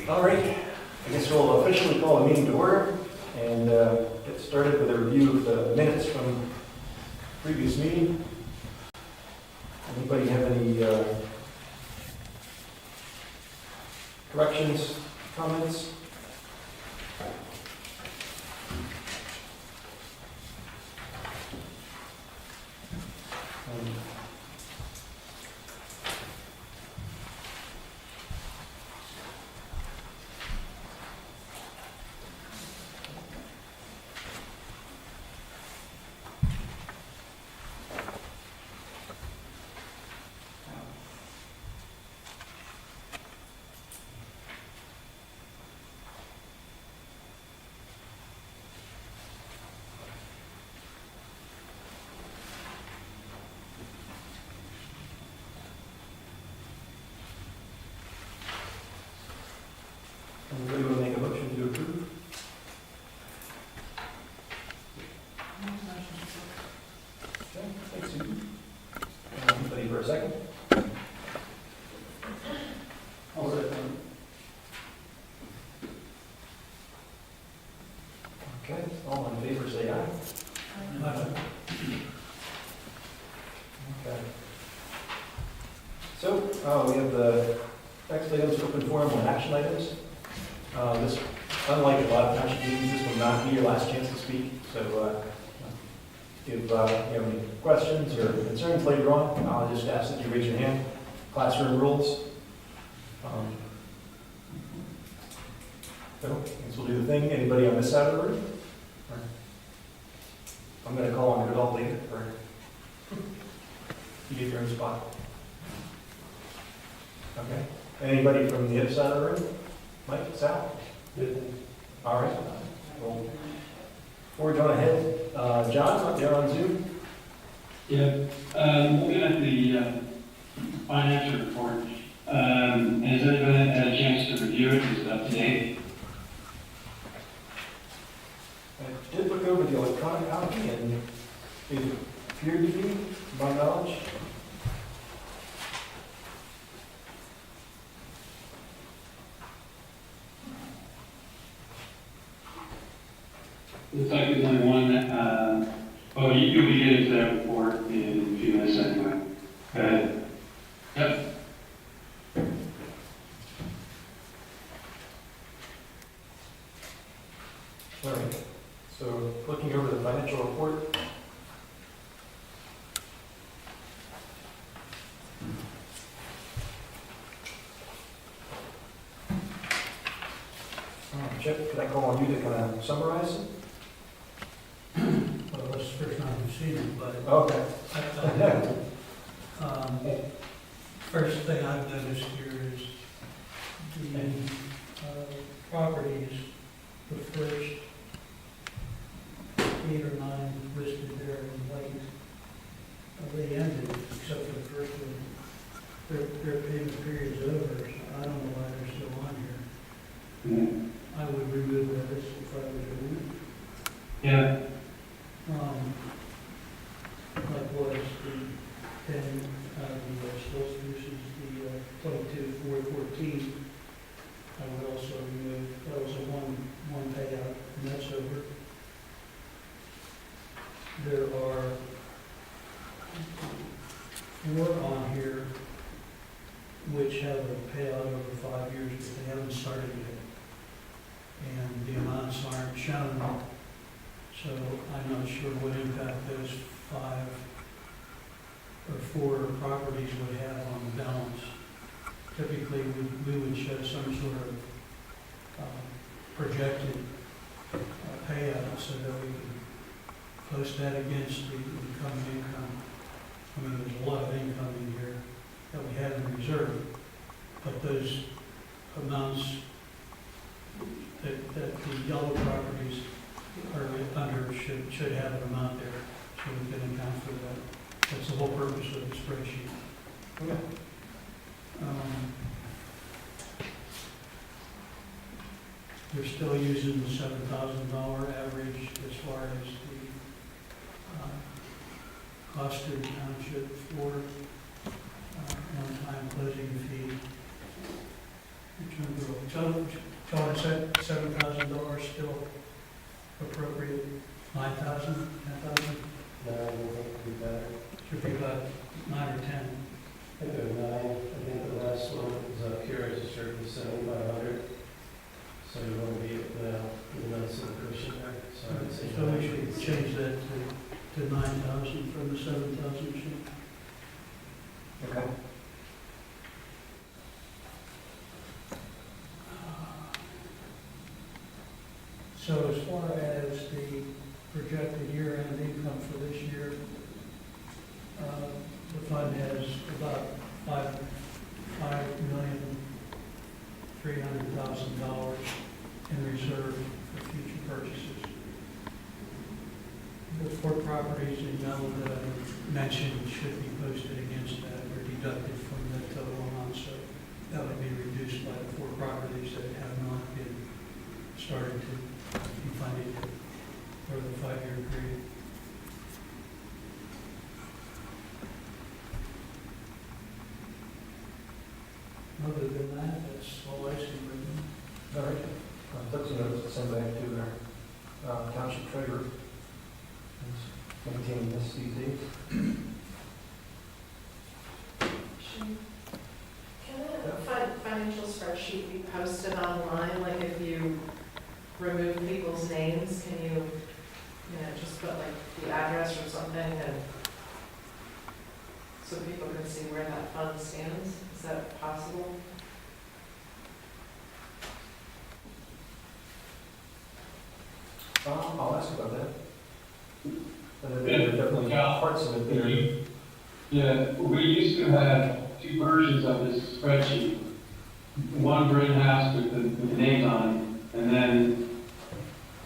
All right, I guess we'll officially call the meeting to order and get started with a review of the minutes from the previous meeting. Anybody have any corrections, comments? Anybody want to make a motion to approve? Okay, thanks, Susan. Anybody for a second? I'll second. Okay, all in favor say aye. Aye. Okay. So, we have the next items open forum on action items. This, unlike a lot of township meetings, this will not be your last chance to speak. So, if you have any questions or concerns later on, I'll just ask that you raise your hand. Classroom rules. So, I guess we'll do the thing. Anybody on this side of the room? Or, I'm going to call on you all later. Or you get your own spot. Okay. Anybody from the other side of the room? Mike, Sal? All right. Well, forge on ahead. John, up there on Zoom? Yeah. Looking at the financial report, has anybody had a chance to review it? Is it up to date? I did look over the electronic copy and it appeared to be, to my knowledge. Looks like there's only one that, you'll be getting to that report in a few minutes anyway. Go ahead. Yep. All right. So looking over the financial report. Chip, could I call on you to kind of summarize it? Well, that's the first time we've seen it, but Okay. first thing I've noticed here is the properties, the first 8 or 9 listed there in white. They ended, except for the first one. Their payment period's over, so I don't know why they're still on here. Mm-hmm. I would remove those if I was you. Yeah. Likewise, the 10 still uses the 22,414. I would also remove, that was a one payout, and that's over. There are 4 on here which have a payout over 5 years, but they haven't started yet. And the amounts aren't shown. So I'm not sure what impact those 5 or 4 properties would have on the balance. Typically, we would show some sort of projected payout so that we can post that against the incoming income. I mean, there's a lot of income in here that we have in reserve, but those amounts that the yellow properties are under should have an amount there, so we can account for that. That's the whole purpose of the spreadsheet. Okay. They're still using the $7,000 average as far as the cost to the township for one-time closing fee. In terms of So, John said $7,000 still appropriate, 9,000, 10,000? No, I don't think it'd be better. Should be about 9 or 10. I think it was 9. I think the last one was up here as a certain 7,500. So you want to be with a nice little cushion there. So I'd say So we should change that to 9,000 from the 7,000 sheet. Okay. So as far as the projected year-end income for this year, the fund has about $5,300,000 in reserve for future purchases. The 4 properties in yellow that I mentioned should be posted against that or deducted from the total amount, so that would be reduced by the 4 properties that have not been started to be funded for the 5-year period. Other than that, that's all I see written. All right. Took some notes to send back to our township treasurer. Who's maintaining this these days. Can a financial spreadsheet be posted online, like if you remove people's names, can you just put like the address or something and so people can see where that fund stands? Is that possible? I'll ask about that. But there are definitely parts of it there. Yeah, we used to have 2 versions of this spreadsheet. One greenhouse with the names on it, and then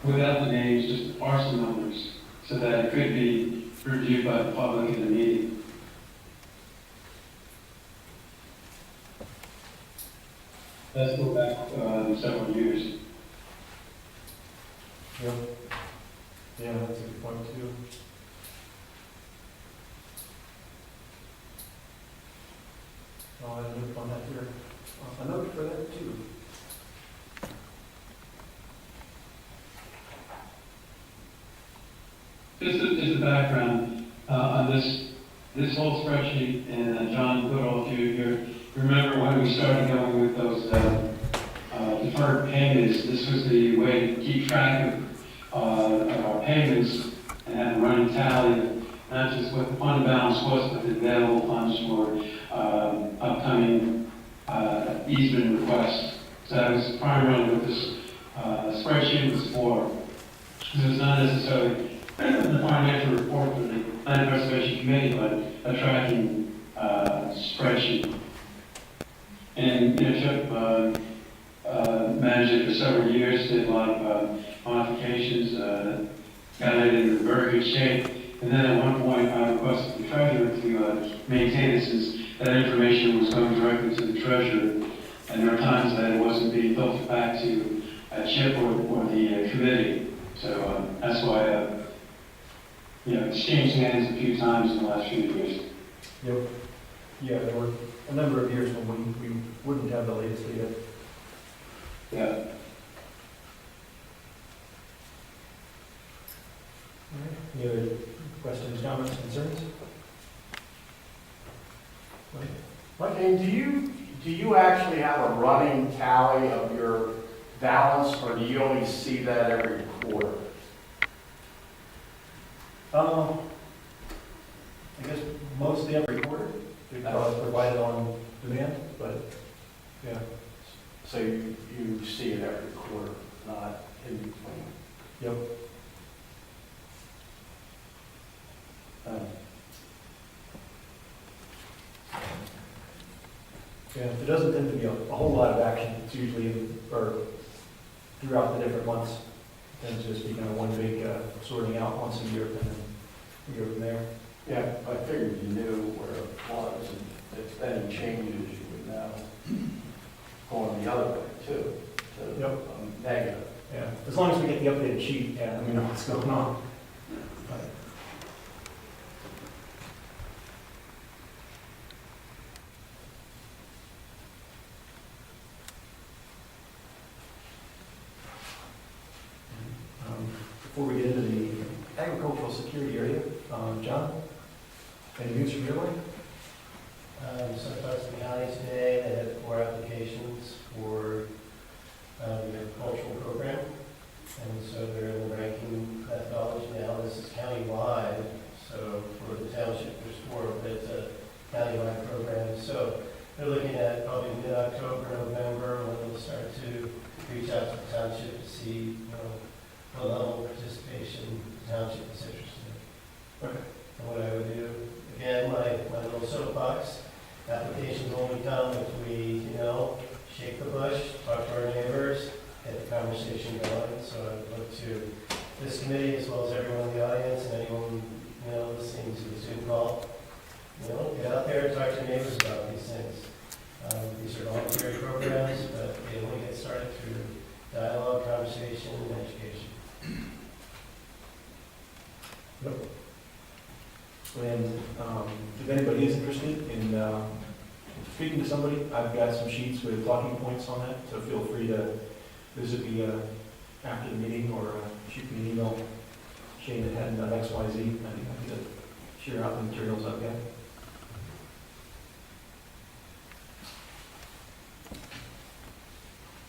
without the names, just the parcel numbers, so that it could be reviewed by the public in the meeting. Let's go back several years. Yep. Yeah, that's a good point too. I'll add a note on that here. A note for that too. Just a background on this whole spreadsheet, and John put all of you here. Remember when we started going with those deferred payments? This was the way to keep track of our payments and have a running tally of not just what the fund balance was, but the available funds for upcoming easement requests. So that was primarily what this spreadsheet was for. Because it's not necessarily the financial report for the Land Preservation Committee, but a tracking spreadsheet. And Chip managed it for several years, did a lot of modifications, got it in very good shape. And then at one point, I requested the treasurer to maintain it, since that information was going directly to the treasurer. And there are times that it wasn't being filtered back to Chip or the committee. So that's why it's changed hands a few times in the last few years. Yep. Yeah, there were a number of years when we wouldn't have the latest data. Yeah. All right. Any other questions, comments, concerns? Okay, do you actually have a running tally of your balance, or do you only see that every quarter? I guess mostly every quarter, because it's provided on demand, but, yeah. So you see it every quarter, not in between? Yep. Yeah, there doesn't tend to be a whole lot of action. It's usually throughout the different months. It tends to just be kind of one big sorting out once a year, and then we go from there. Yeah, I figured you knew where it was, and if any changes, you would know. Going the other way, too, to Yep. negative. Yeah, as long as we get the updated sheet, yeah, we know what's going on. But- before we get into the agricultural security area, John, any news from your way? So far as the county today, they had 4 applications for the agricultural program. And so they're in the ranking methodology now. This is countywide, so for the township, there's 4, but it's a countywide program. So they're looking at probably mid-October, November, when they'll start to reach out to the township to see, what level of participation the township is interested in. Okay. And what I would do, again, my little soapbox, applications only come if we, shake the bush, talk to our neighbors, get the conversation going. So I would look to this committee as well as everyone in the audience and anyone, listening to the Zoom call. Get out there and talk to your neighbors about these things. These are voluntary programs, but they only get started through dialogue, conversation, and education. And if anybody is interested in speaking to somebody, I've got some sheets with talking points on that, so feel free to visit me after the meeting or shoot me an email. Shane had XYZ, I'd be happy to share out the materials I've got.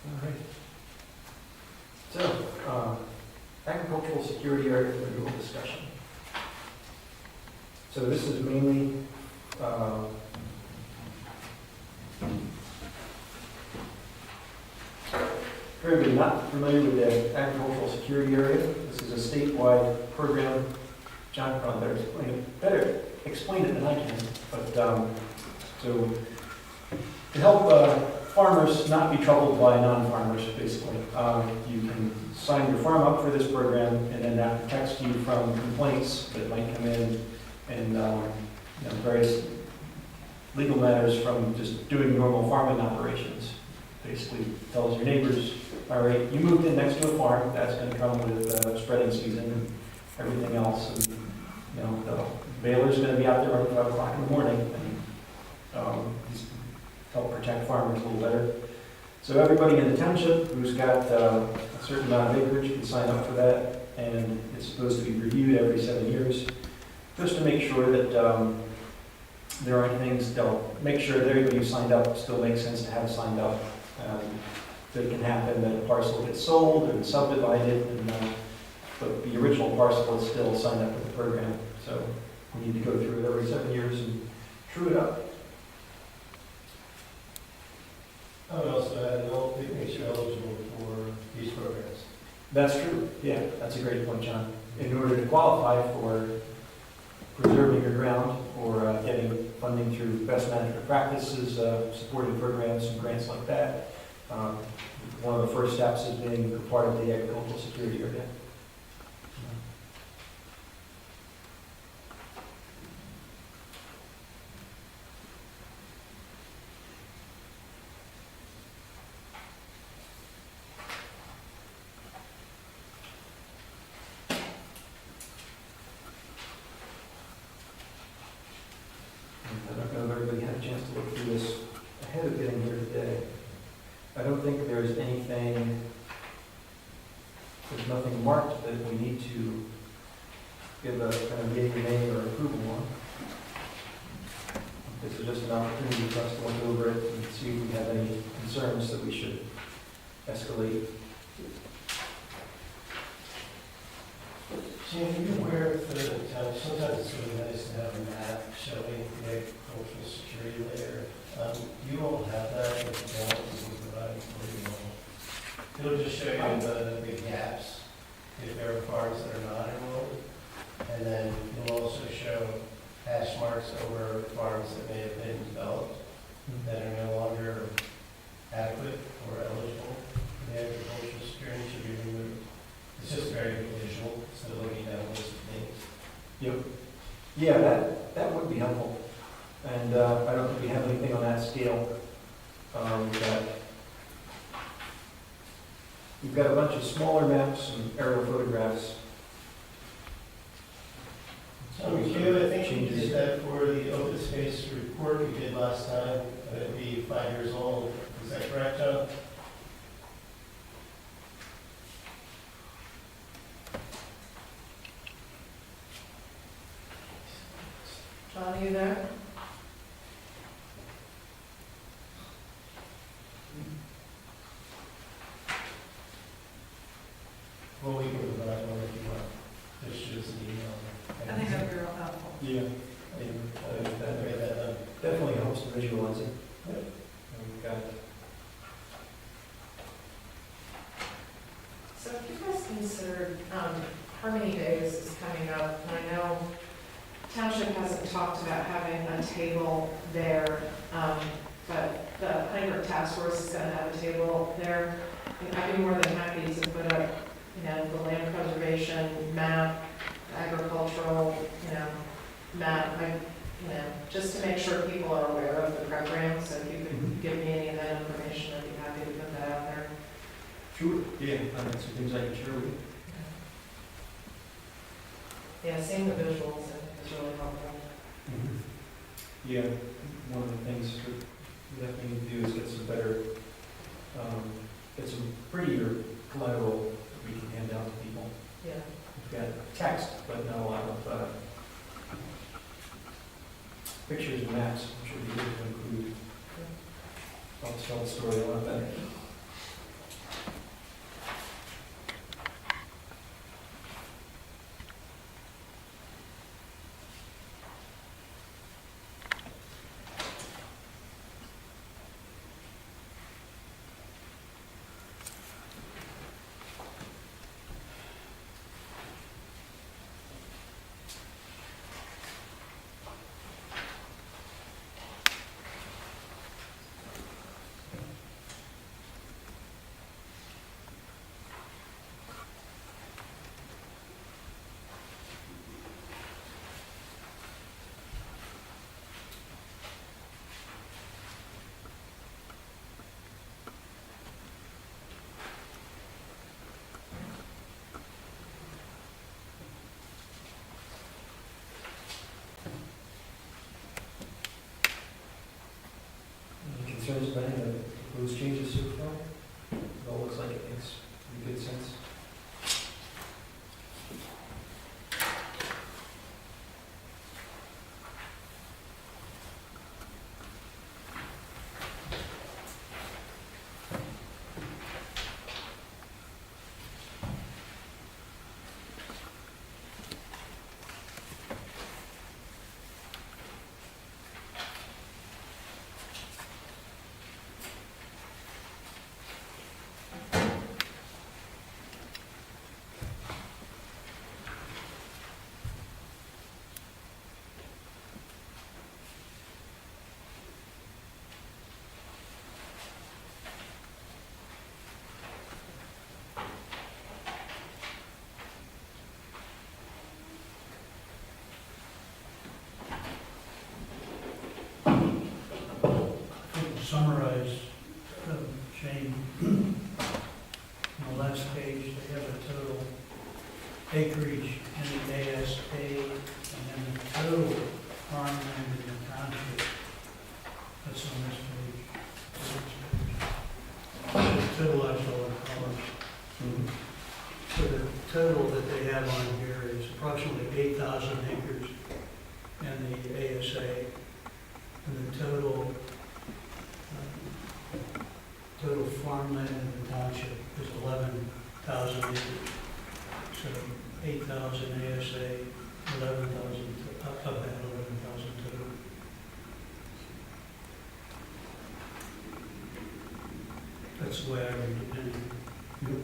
All right. So, agricultural security area renewal discussion. So this is mainly for everybody not familiar with the agricultural security area, this is a statewide program. John probably better explain it than I can. But so to help farmers not be troubled by non-farmers, basically, you can sign your farm up for this program, and then that protects you from complaints that might come in and various legal matters from just doing normal farming operations. Basically tells your neighbors, all right, you moved in next to a farm, that's going to come with spreading season and everything else. And, the baler's going to be out there around 5 o'clock in the morning, and help protect farmers a little better. So everybody in the township who's got a certain amount of acreage can sign up for that, and it's supposed to be reviewed every 7 years, just to make sure that there aren't things, they'll make sure that everybody who signed up still makes sense to have signed up. So it can happen that a parcel gets sold and subdivided, but the original parcel is still signed up for the program. So we need to go through it every 7 years and true it up. I would also add, it makes you eligible for these programs. That's true. Yeah, that's a great point, John. In order to qualify for preserving your ground or getting funding through best management practices, supported programs and grants like that, one of the first steps is being a part of the agricultural security area. I don't know if everybody had a chance to look through this ahead of getting here today. I don't think there's anything, there's nothing marked that we need to give a kind of yea or nay or approval on. This is just an opportunity for us to look over it and see if we have any concerns that we should escalate. Jim, are you aware of the town, sometimes it's really nice to have a map showing the agricultural security layer. You all have that, but you don't, we provide it for you all. It'll just show you the gaps, if there are farms that are not enrolled. And then it'll also show hash marks over farms that may have been developed that are no longer adequate or eligible for the agricultural security should be removed. It's just very visual, so looking at a list of things. Yep. Yeah, that would be helpful. And I don't think we have anything on that scale. We've got a bunch of smaller maps and aerial photographs. So, Q, I think you did that for the open space report we did last time. It'd be 5 years old. Is that correct, John? you there? Well, we can provide one if you want. Just shoot us an email. I think that'd be real helpful. Yeah. That definitely helps to visualize it. Got it. So if you guys considered, Harmony Days is coming up, and I know Township hasn't talked about having a table there, but the Honey Task Force is gonna have a table there. And I'd be more than happy to put up, the land preservation map, agricultural, map, just to make sure people are aware of the program, so if you could give me any of that information, I'd be happy to put that out there. Sure. Yeah, I mean, some things I can share with you. Yeah, seeing the visuals is really helpful. Yeah, one of the things we definitely need to do is get some better, get some prettier collateral that we can hand out to people. Yeah. We've got text, but not a lot of pictures and maps, which would be good to include. Helps tell the story a lot better. Any concerns about any of the proposed changes so far? It all looks like it makes pretty good sense. Summarize, Shane, on the last page, they have a total acreage in the ASA, and then the total farmland in the township. That's on this page. The total actual in columns. So the total that they have on here is approximately 8,000 acres in the ASA, and the total farmland in the township is 11,000 acres. So 8,000 ASA, 11,000, up that 11,000 total. That's the way I read it anyway.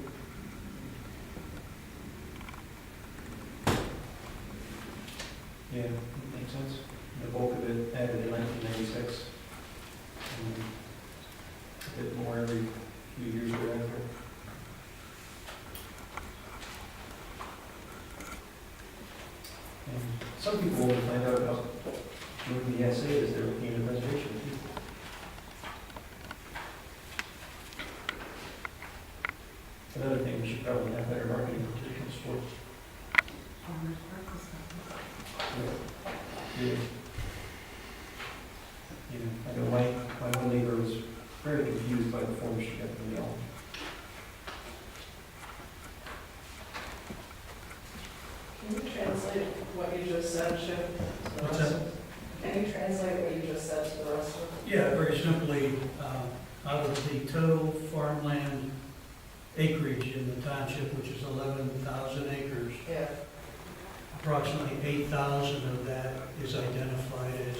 Yeah, makes sense. The bulk of it added in 1996. A bit more every few years thereafter. And some people will find out about moving the SA as they're looking at a reservation. Another thing, we should probably have better marketing materials for. Yeah. I know my one neighbor was very confused by the form she got in the mail. Can you translate what you just said, Chip? What's that? Can you translate what you just said to the rest of them? Yeah, very simply, out of the total farmland acreage in the township, which is 11,000 acres, Yeah, approximately 8,000 of that is identified as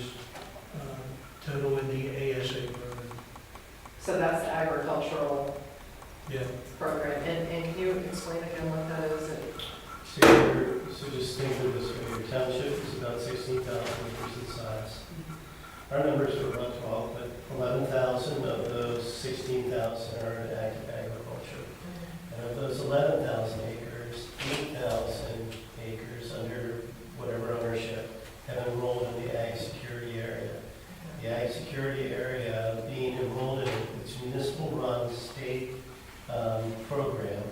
total in the ASA program. so that's the agricultural Yeah, program, and can you explain again what that is? So just think of this way, your township is about 16,000 acres in size. Our numbers are about 12, but 11,000 of those 16,000 are in active agriculture. And of those 11,000 acres, 8,000 acres under whatever ownership have enrolled in the ag security area. The ag security area being enrolled in its municipal-run state program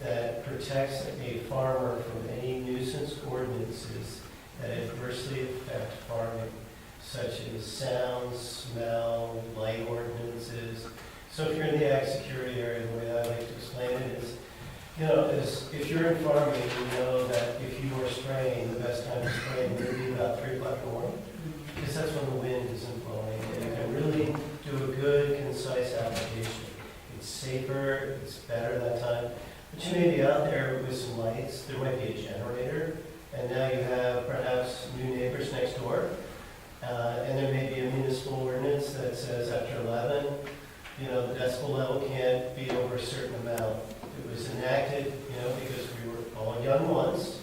that protects a farmer from any nuisance ordinances that adversely affect farming, such as sound, smell, light ordinances. So if you're in the ag security area, the way I like to explain it is, if you're in farming, you know that if you are spraying, the best time to spray would be about 3 o'clock in the morning, because that's when the wind isn't blowing, and you can really do a good, concise application. It's safer, it's better that time, but you may be out there with some lights, there might be a generator, and now you have perhaps new neighbors next door, and there may be a municipal ordinance that says after 11, the decibel level can't be over a certain amount. It was enacted, because we were all young once,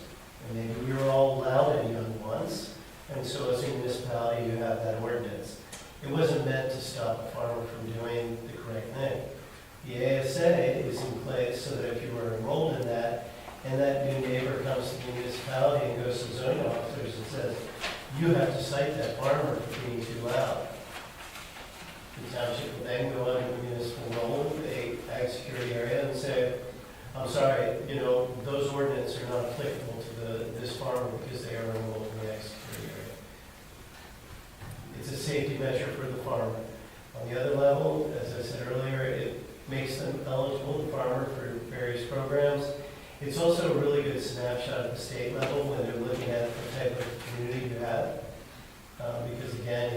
and maybe we were all loud and young once, and so as a municipality, you have that ordinance. It wasn't meant to stop a farmer from doing the correct thing. The ASA is in place so that if you were enrolled in that, and that new neighbor comes to the municipality and goes to the zoning officers and says, you have to cite that farmer for being too loud. The township will then go under the municipal role, the ag security area, and say, I'm sorry, those ordinances are not applicable to this farmer because they are enrolled in the ag security area. It's a safety measure for the farmer. On the other level, as I said earlier, it makes them eligible, the farmer, for various programs. It's also a really good snapshot at the state level when they're looking at the type of community you have. Because again,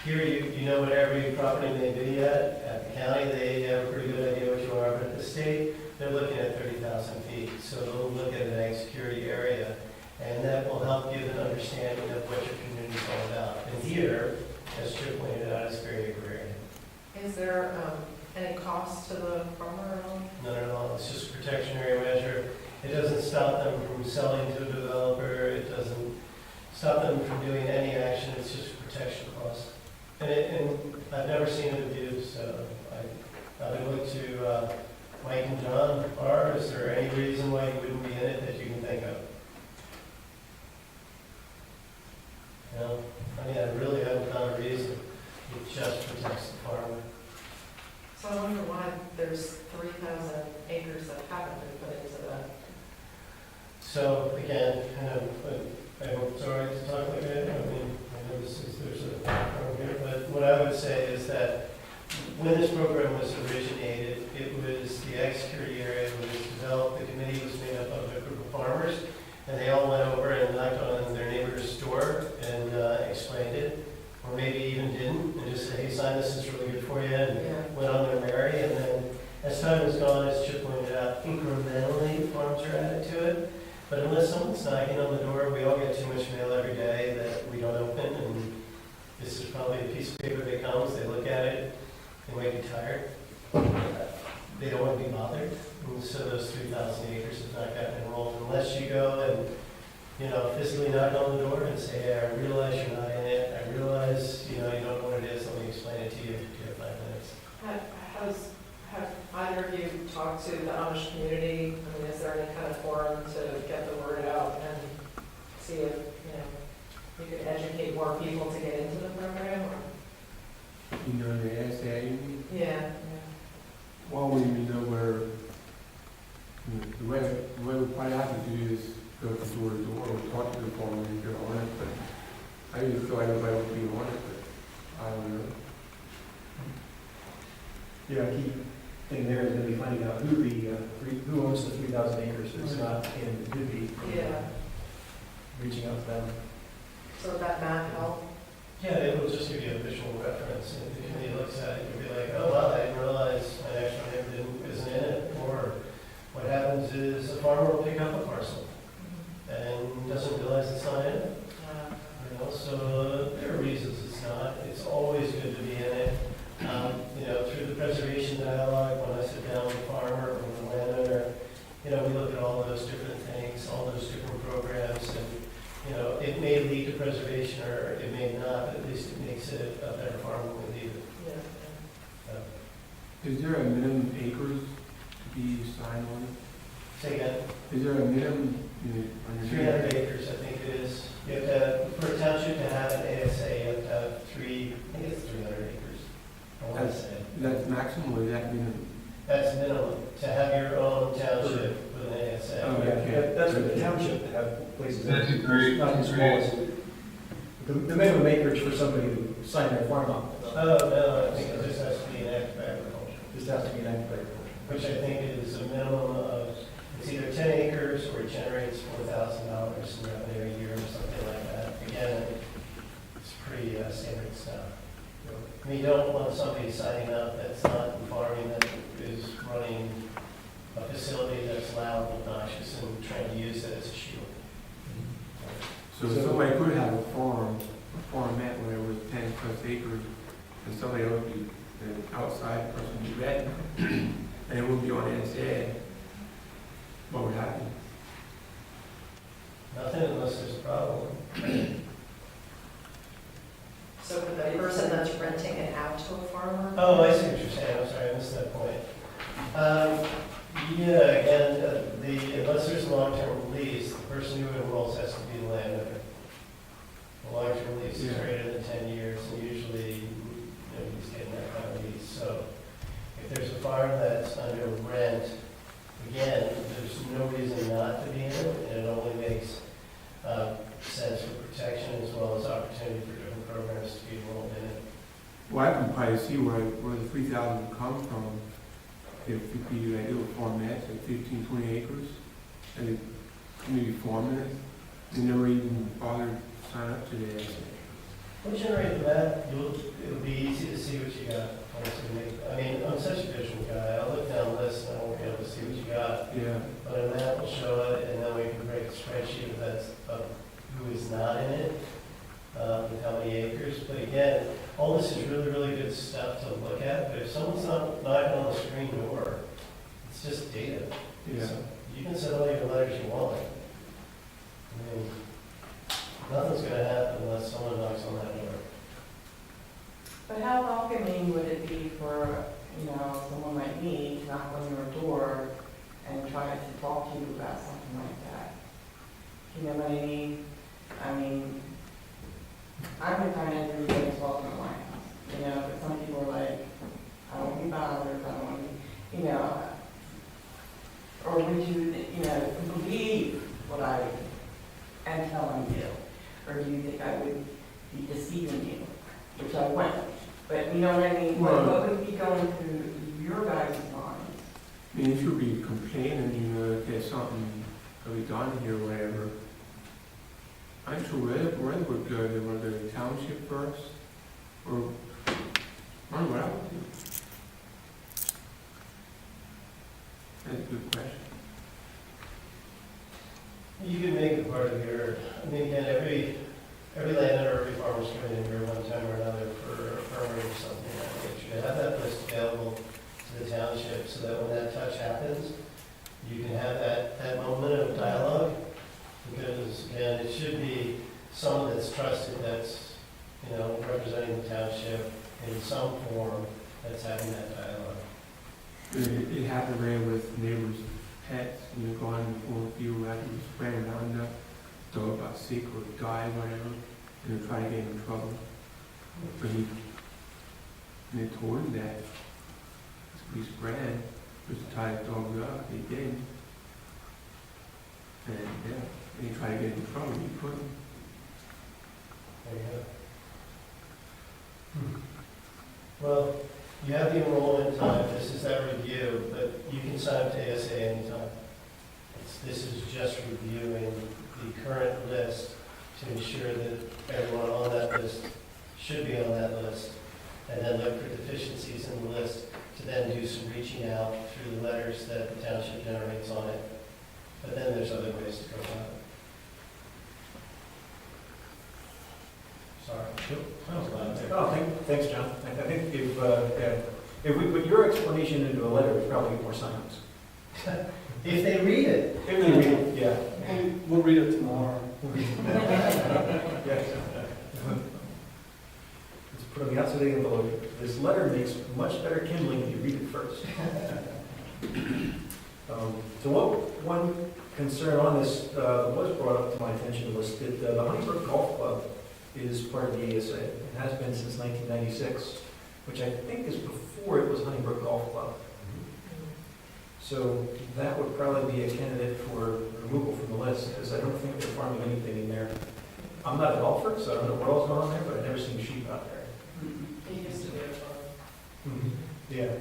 here you know what every property may be at the county, they have a pretty good idea what you are, but at the state, they're looking at 30,000 feet. So they'll look at an ag security area, and that will help give an understanding of what your community is all about. And here, as Chip pointed out, it's very agrarian. Is there any cost to the farmer at all? None at all. It's just a protectionary measure. It doesn't stop them from selling to a developer. It doesn't stop them from doing any action. It's just a protection cost. And I've never seen it abused, so I would look to Mike and John. Is there any reason why you wouldn't be in it that you can think of? I really haven't found a reason. It just protects the farmer. So I wonder why there's 3,000 acres that haven't been put into that. So again, I hope it's all right to talk like that. I know there's a program here, but what I would say is that when this program was originated, it was the ag security area was developed. The committee was made up of a group of farmers, and they all went over and knocked on their neighbor's door and explained it, or maybe even didn't, and just said, hey, sign this, it's really good for you, and went on their merry. And then as time has gone, as Chip pointed out, incrementally farms are added to it. But unless someone's knocking on the door, we all get too much mail every day that we don't open, and this is probably a piece of paper that comes, they look at it, they might be tired, they don't want to be bothered, and so those 3,000 acres have not gotten enrolled unless you go and, physically knock on the door and say, hey, I realize you're not in it, I realize, you don't know what it is, let me explain it to you, you have 5 minutes. Have either of you talked to the Amish community? I mean, is there any kind of forum to get the word out and see if, you could educate more people to get into the program? Or? The ASA, you mean? Yeah. Well, we know the way we probably have to do is go from door to door and talk to the farmer if they're on it, but I just feel like nobody would be on it, but I don't know. Yeah, key thing there is going to be finding out who owns the 3,000 acres that's not in Bidby. Yeah. Reaching out to them. So would that map help? Yeah, it will just give you a visual reference, and if the committee looks at it, you'll be like, oh, wow, I didn't realize my next one isn't in it. Or what happens is a farmer will pick up a parcel and doesn't realize it's not in it. You know, so there are reasons it's not. It's always good to be in it. You know, through the preservation dialogue, when I sit down with a farmer or with a landowner, you know, we look at all those different things, all those different programs, and, you know, it may lead to preservation or it may not, but at least it makes it a better farm than we leave it. Is there a minimum acres to be signed on it? Say again, Is there a minimum, on your? 300 acres, I think it is. You have to, for a township to have an ASA, you have to have I think it's 300 acres. I want to say. That's maximum or is that minimum? That's minimum, to have your own township with an ASA. Oh, okay. That's for the township to have places. That's a great, Not as small as, the minimum acreage for somebody who signed their farm up. Oh, no, I think it just has to be an active agriculture, Just has to be an active agriculture. which I think is a minimum of, it's either 10 acres or it generates $4,000 in revenue a year or something like that. Again, it's pretty standard stuff. I mean, you don't want somebody signing up that's not farming, that is running a facility that's loud, obnoxious, and trying to use it as a shield. So somebody could have a farmette where it was 10 plus acres, and somebody else be, an outside person be renting, and it would be on NSA. What would happen? Nothing unless there's a problem. So for the person that's renting it out to a farmer? Oh, I see what you're saying, I'm sorry, I missed that point. Yeah, again, unless there's a long-term lease, the person who enrolls has to be the landowner. A long-term lease is Yeah. greater than 10 years, and usually, he's getting that kind of lease. So if there's a farm that's under rent, again, there's no reason not to be in it, and it only makes sense for protection as well as opportunity for different programs to be enrolled in it. Well, I can probably see where the 3,000 would come from. If it'd be like little farmettes, like 15, 20 acres, and it maybe farming it, and never even bothered to sign up to the ASA. We'll generate the map, it'll be easy to see what you got. I mean, I'm such a visual guy, I'll look down the list and I won't be able to see what you got. Yeah. But a map will show it, and then we can create a spreadsheet of who is not in it, with how many acres. But again, all this is really, really good stuff to look at, but if someone's not knocking on the screen door, it's just data. Yeah. So you can send all your letters you want. I mean, nothing's gonna happen unless someone knocks on that door. But how welcoming would it be for, someone like me to knock on your door and try to talk to you about something like that? You know what I mean? I mean, I've been kind of everybody's welcome to my house, but some people are like, I don't want to be bothered, I don't want to be, or would you, believe what I am telling you? Or do you think I would be deceiving you, which I won't? But you know what I mean? Well- What would be going through your guys' minds? I mean, if you'll be complaining, if there's something that we done here or whatever, I'm sure whether would go to the township first, or, I don't know what I would do. That's a good question. You can make it part of your, I mean, again, every landowner, every farmer's coming in here one time or another for a permit or something. I think you should have that list available to the township so that when that touch happens, you can have that moment of dialogue. Because again, it should be someone that's trusted, that's, representing the township in some form, that's having that dialogue. It happened there with neighbors' pets, going before the field after we spraying Roundup, dog got sick or died, whatever, and they try to get him in trouble. But and they told him that we spraying, was to tie the dog up, they didn't. And they tried to get him in trouble, he couldn't. There you go. Well, you have the enrollment time, this is that review, but you can sign up to ASA anytime. This is just reviewing the current list to ensure that everyone on that list should be on that list, and then look for deficiencies in the list, to then do some reaching out through the letters that the township generates on it. But then there's other ways to go about it. Sorry. That was a lot there. Oh, thanks, John. I think if we put your explanation into a letter, we'd probably get more signs. If they read it. If they read it, yeah. We'll read it tomorrow. Yes. Let's put on the outside of the envelope. This letter makes much better kindling if you read it first. One concern on this was brought up to my attention was that the Honeybrook Golf Club is part of the ASA. It has been since 1996, which I think is before it was Honeybrook Golf Club. So that would probably be a candidate for removal from the list, because I don't think they're farming anything in there. I'm not a golfer, so I don't know what else is going on there, but I've never seen sheep out there. It used to be a farm. Yeah.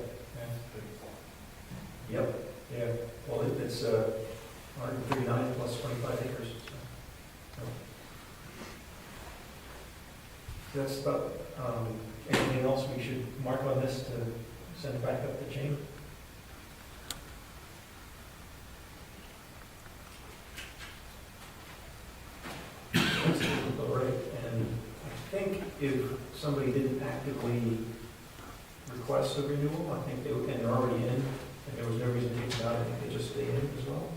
Yep, yeah. Well, it's 139 plus 25 acres. So that's about, anything else we should mark on this to send back up the chain? All right, and I think if somebody didn't actively request a renewal, I think they would, and they're already in, and there was no reason to take them out, I think they just stay in as well.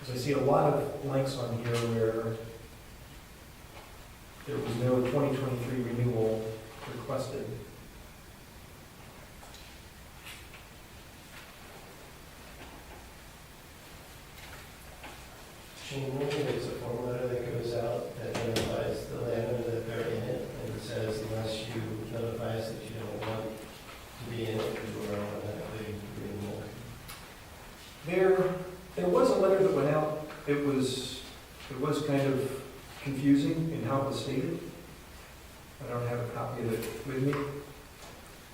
Because I see a lot of blanks on here where there was no 2023 renewal requested. Gene, there's a form letter that goes out that notifies the landowner that they're in it, and it says unless you notify us that you don't want to be in it, we're automatically renewal. There was a letter that went out. It was kind of confusing in how it was stated. I don't have a copy of it with me.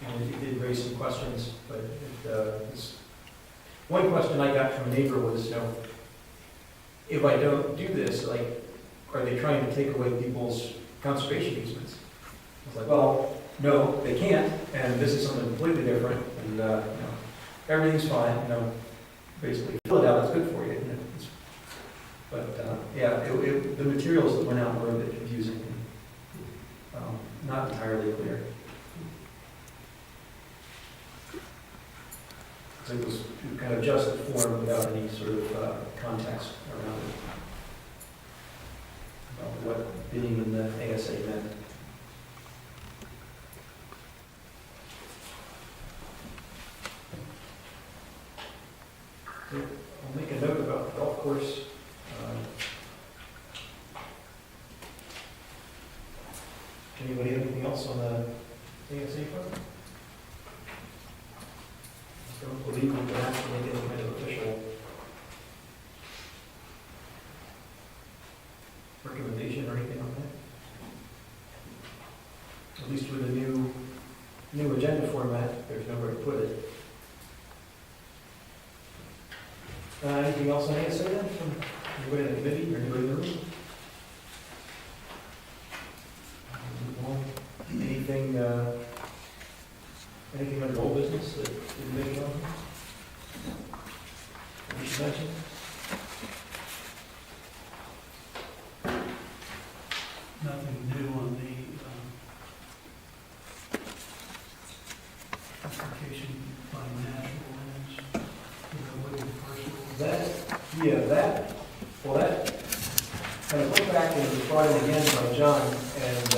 And it did raise some questions, but one question I got from a neighbor was, if I don't do this, like, are they trying to take away people's conservation easements? I was like, well, no, they can't, and this is something completely different, and, everything's fine, basically, fill it out, it's good for you. But, the materials that went out were a bit confusing, and, not entirely clear. So it was kind of just a form without any sort of context around it. About what being in the ASA meant. I'll make a note about the golf course. Anybody have anything else on the ASA front? I don't believe we can actually make any kind of official recommendation or anything on that. At least with the new agenda format, there's nowhere to put it. Anything else on ASA then, from anybody in the committee or anybody in the room? Anything under old business that didn't make it on? We should mention? Nothing new on the application by natural lands. That kind of went back and was brought in again by John, and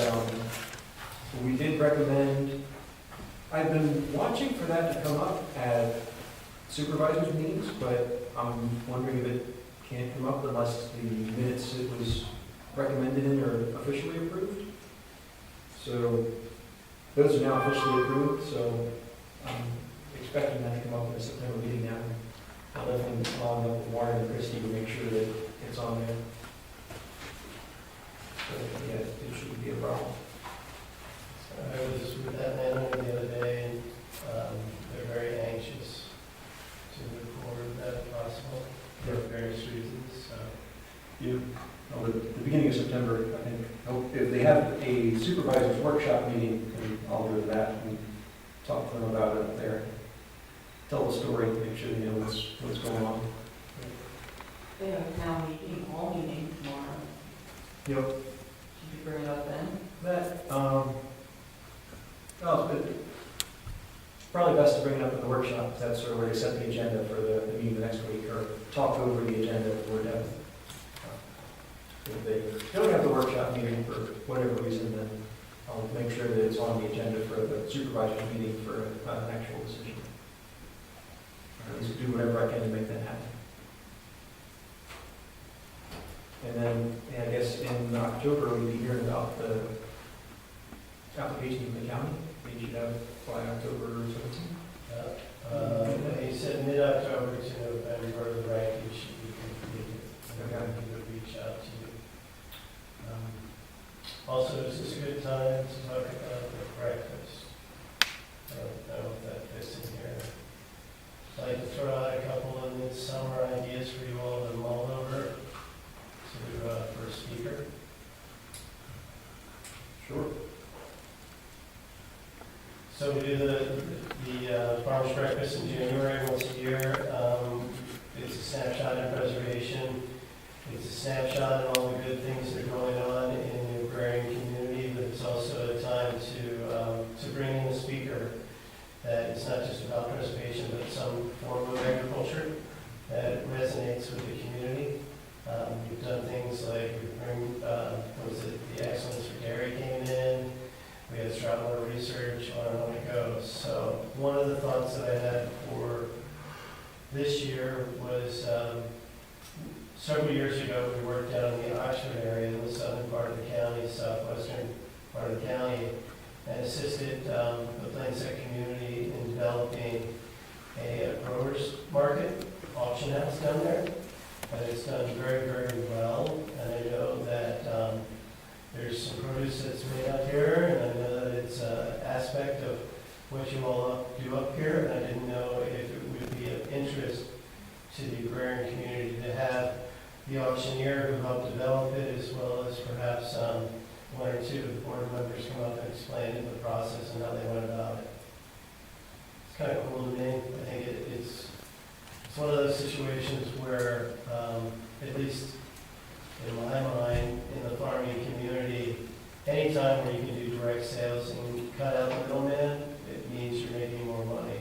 we did recommend, I've been watching for that to come up at supervisors meetings, but I'm wondering if it can't come up unless the minutes it was recommended in are officially approved. So those are now officially approved, so I'm expecting that to come up in the September meeting now. I'll definitely follow up with Warren and Christie to make sure that it's on there. So, yeah, it shouldn't be a problem. I was with that landowner the other day, and they're very anxious to move forward with that if possible, for various reasons, so. Yeah. With the beginning of September, I think. If they have a supervisor's workshop meeting, and I'll go to that and talk to them about it up there. Tell the story, make sure they know what's going on. They have a town meeting, all meeting tomorrow. Yep. Should you bring it up then? That, well, probably best to bring it up at the workshop, that's sort of where they set the agenda for the meeting the next week, or talk over the agenda for depth. If they don't have the workshop meeting for whatever reason, then I'll make sure that it's on the agenda for the supervisor's meeting for an actual decision. Or at least do whatever I can to make that happen. And then, I guess in October, we'll be hearing about the application from the county. They should have by October 17th. He said mid-October to November, the ranking should be completed. Okay. He would reach out to you. Also, is this a good time to talk about the breakfast? I don't know if that fits in here. I'd like to throw out a couple of midsummer ideas for you all to mull over for a speaker. Sure. So we do the farmer's breakfast in January once a year. It's a snapshot of preservation. It's a snapshot of all the good things that are going on in the agrarian community, but it's also a time to bring in a speaker that it's not just about preservation, but some form of agriculture that resonates with the community. We've done things like we bring, the Excellence for Dairy came in. We had Stratwater Research, on and on it goes. So one of the thoughts that I had for this year was several years ago, we worked down in the Oxford area, in the southern part of the county, southwestern part of the county, and assisted the Plainset community in developing a growers market auction house down there. And it's done very, very well. And I know that there's some produce that's made out here, and I know that it's an aspect of what you all do up here. And I didn't know if it would be of interest to the agrarian community to have the auctioneer who helped develop it, as well as perhaps one or two of the board members come up and explain the process and how they went about it. It's kind of cool to me. I think it's one of those situations where, at least in my mind, in the farming community, anytime where you can do direct sales and cut out the middleman, it means you're making more money.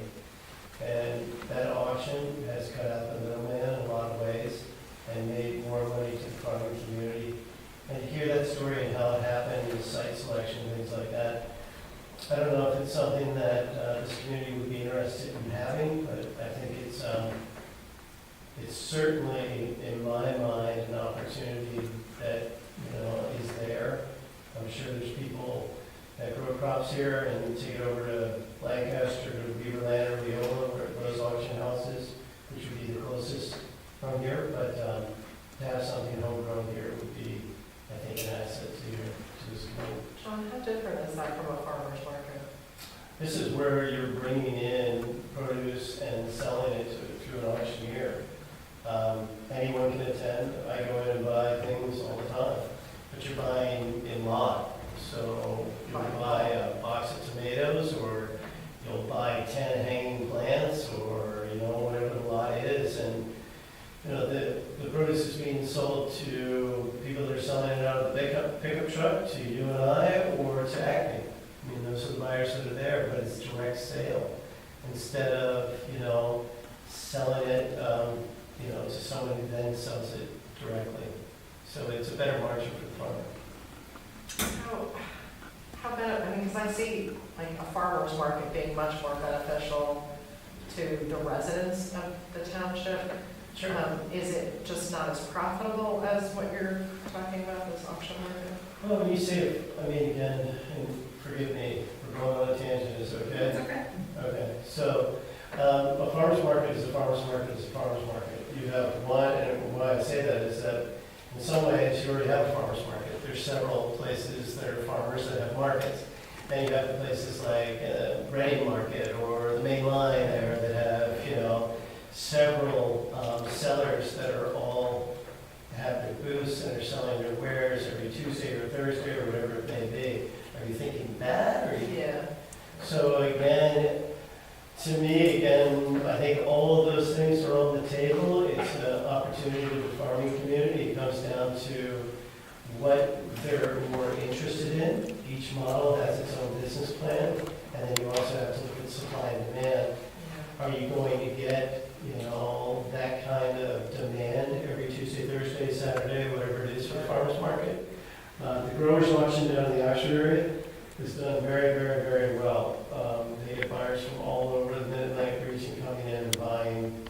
And that auction has cut out the middleman in a lot of ways and made more money to the farming community. And to hear that story and how it happened, and site selection, things like that, I don't know if it's something that this community would be interested in having, but I think it's certainly, in my mind, an opportunity that, is there. I'm sure there's people that grow crops here and take it over to Lancaster, to Beaverland, or Leola, where those auction houses, which would be the closest from here, but to have something homegrown here would be, I think, an asset to this community. John, how different is that from a farmer's market? This is where you're bringing in produce and selling it through an auctioneer. Anyone can attend. I go in and buy things all the time, but you're buying in lot. So you'll buy a box of tomatoes, or you'll buy 10 hanging plants, or whatever the lot is, and the produce is being sold to people that are selling it out of the pickup truck, to you and I, or to Acme. I mean, those are the buyers that are there, but it's direct sale instead of selling it to someone who then sells it directly. So it's a better margin for the farmer. How better, because I see like a farmer's market being much more beneficial to the residents of the township. Sure. Is it just not as profitable as what you're talking about, this auction market? Well, when you say it, again, and forgive me for going on a tangent, is it okay? It's okay. Okay, so a farmer's market is a farmer's market is a farmer's market. You have one, and why I say that is that in some ways you already have a farmer's market. There's several places that are farmers that have markets. And you have the places like Reading Market or the main line there that have, several sellers that are all have their booths and are selling selling their wares every Tuesday or Thursday or whatever it may be. Are you thinking that, or are you? Yeah. So again, to me, again, I think all of those things are on the table. It's an opportunity to the farming community. It comes down to what they're more interested in. Each model has its own business plan, and then you also have to look at supply and demand. Are you going to get, that kind of demand every Tuesday, Thursday, Saturday, whatever it is for the farmer's market? The growers auction down in the Oxford area has done very, very, very well. They get buyers from all over the Mid-Atlantic region coming in and buying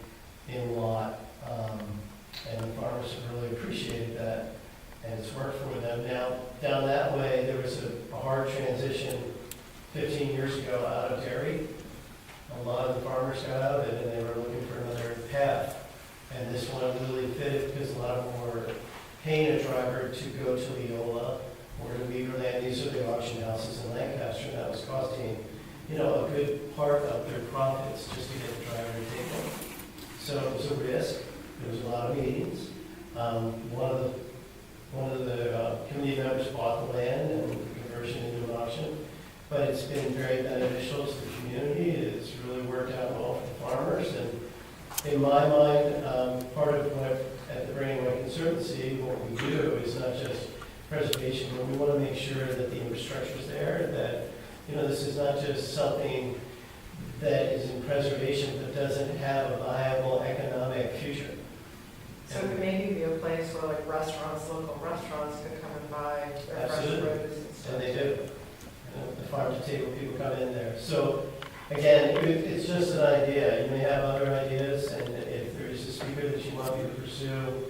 in lot. And the farmers have really appreciated that, and it's worked for them. Now, down that way, there was a hard transition 15 years ago out of dairy. A lot of the farmers got out of it, and they were looking for another path. And this one really fitted because a lot of them were paying a driver to go to Leola or to Beaverland. These are the auction houses in Lancaster, and that was costing, a good part of their profits just to get the driver to take them. So it was a risk. There was a lot of meetings. One of the committee members bought the land and the conversion into an auction. But it's been very beneficial to the community. It's really worked out well for the farmers. And in my mind, part of what at the Brandywine Way Conservancy, what we do is not just preservation, but we want to make sure that the infrastructure is there, that, this is not just something that is in preservation but doesn't have a viable economic future. So it could maybe be a place where like restaurants, local restaurants could come and buy their fresh Absolutely. produce and stuff. And they do. The farm to table people come in there. So again, it's just an idea. You may have other ideas, and if there's a speaker that you want me to pursue,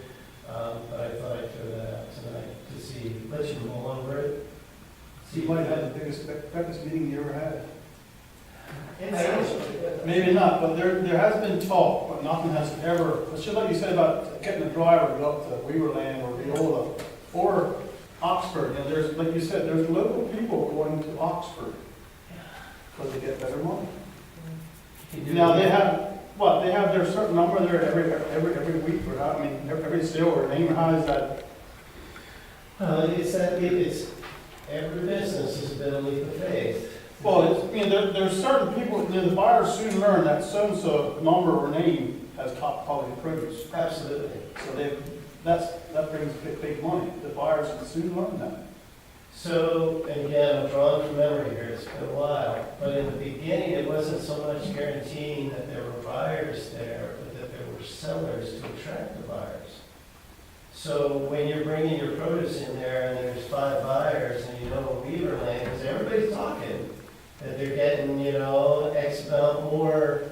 but I thought I'd throw that out tonight to let you mull over it. So you might have the biggest breakfast meeting you ever had. It sounds really good. Maybe not, but there has been talk, but nothing has ever, it's just like you said about getting a driver to go up to Weaverland or Viola or Oxford. There's, like you said, there's local people going to Oxford because they get better money. Now, they have, they have their certain number there every week, or how, every sale or name, how is that? It's every business is a bit of leap of faith. Well, there's certain people, the buyers soon learn that so-and-so number or name has top quality produce. Absolutely. So that brings big money. The buyers can soon learn that. So, and again, I'm drawing from memory here, it's been a while, but in the beginning, it wasn't so much guaranteeing that there were buyers there, but that there were sellers to attract the buyers. So when you're bringing your produce in there and there's 5 buyers and Beaverland, because everybody's talking, that they're getting, X amount more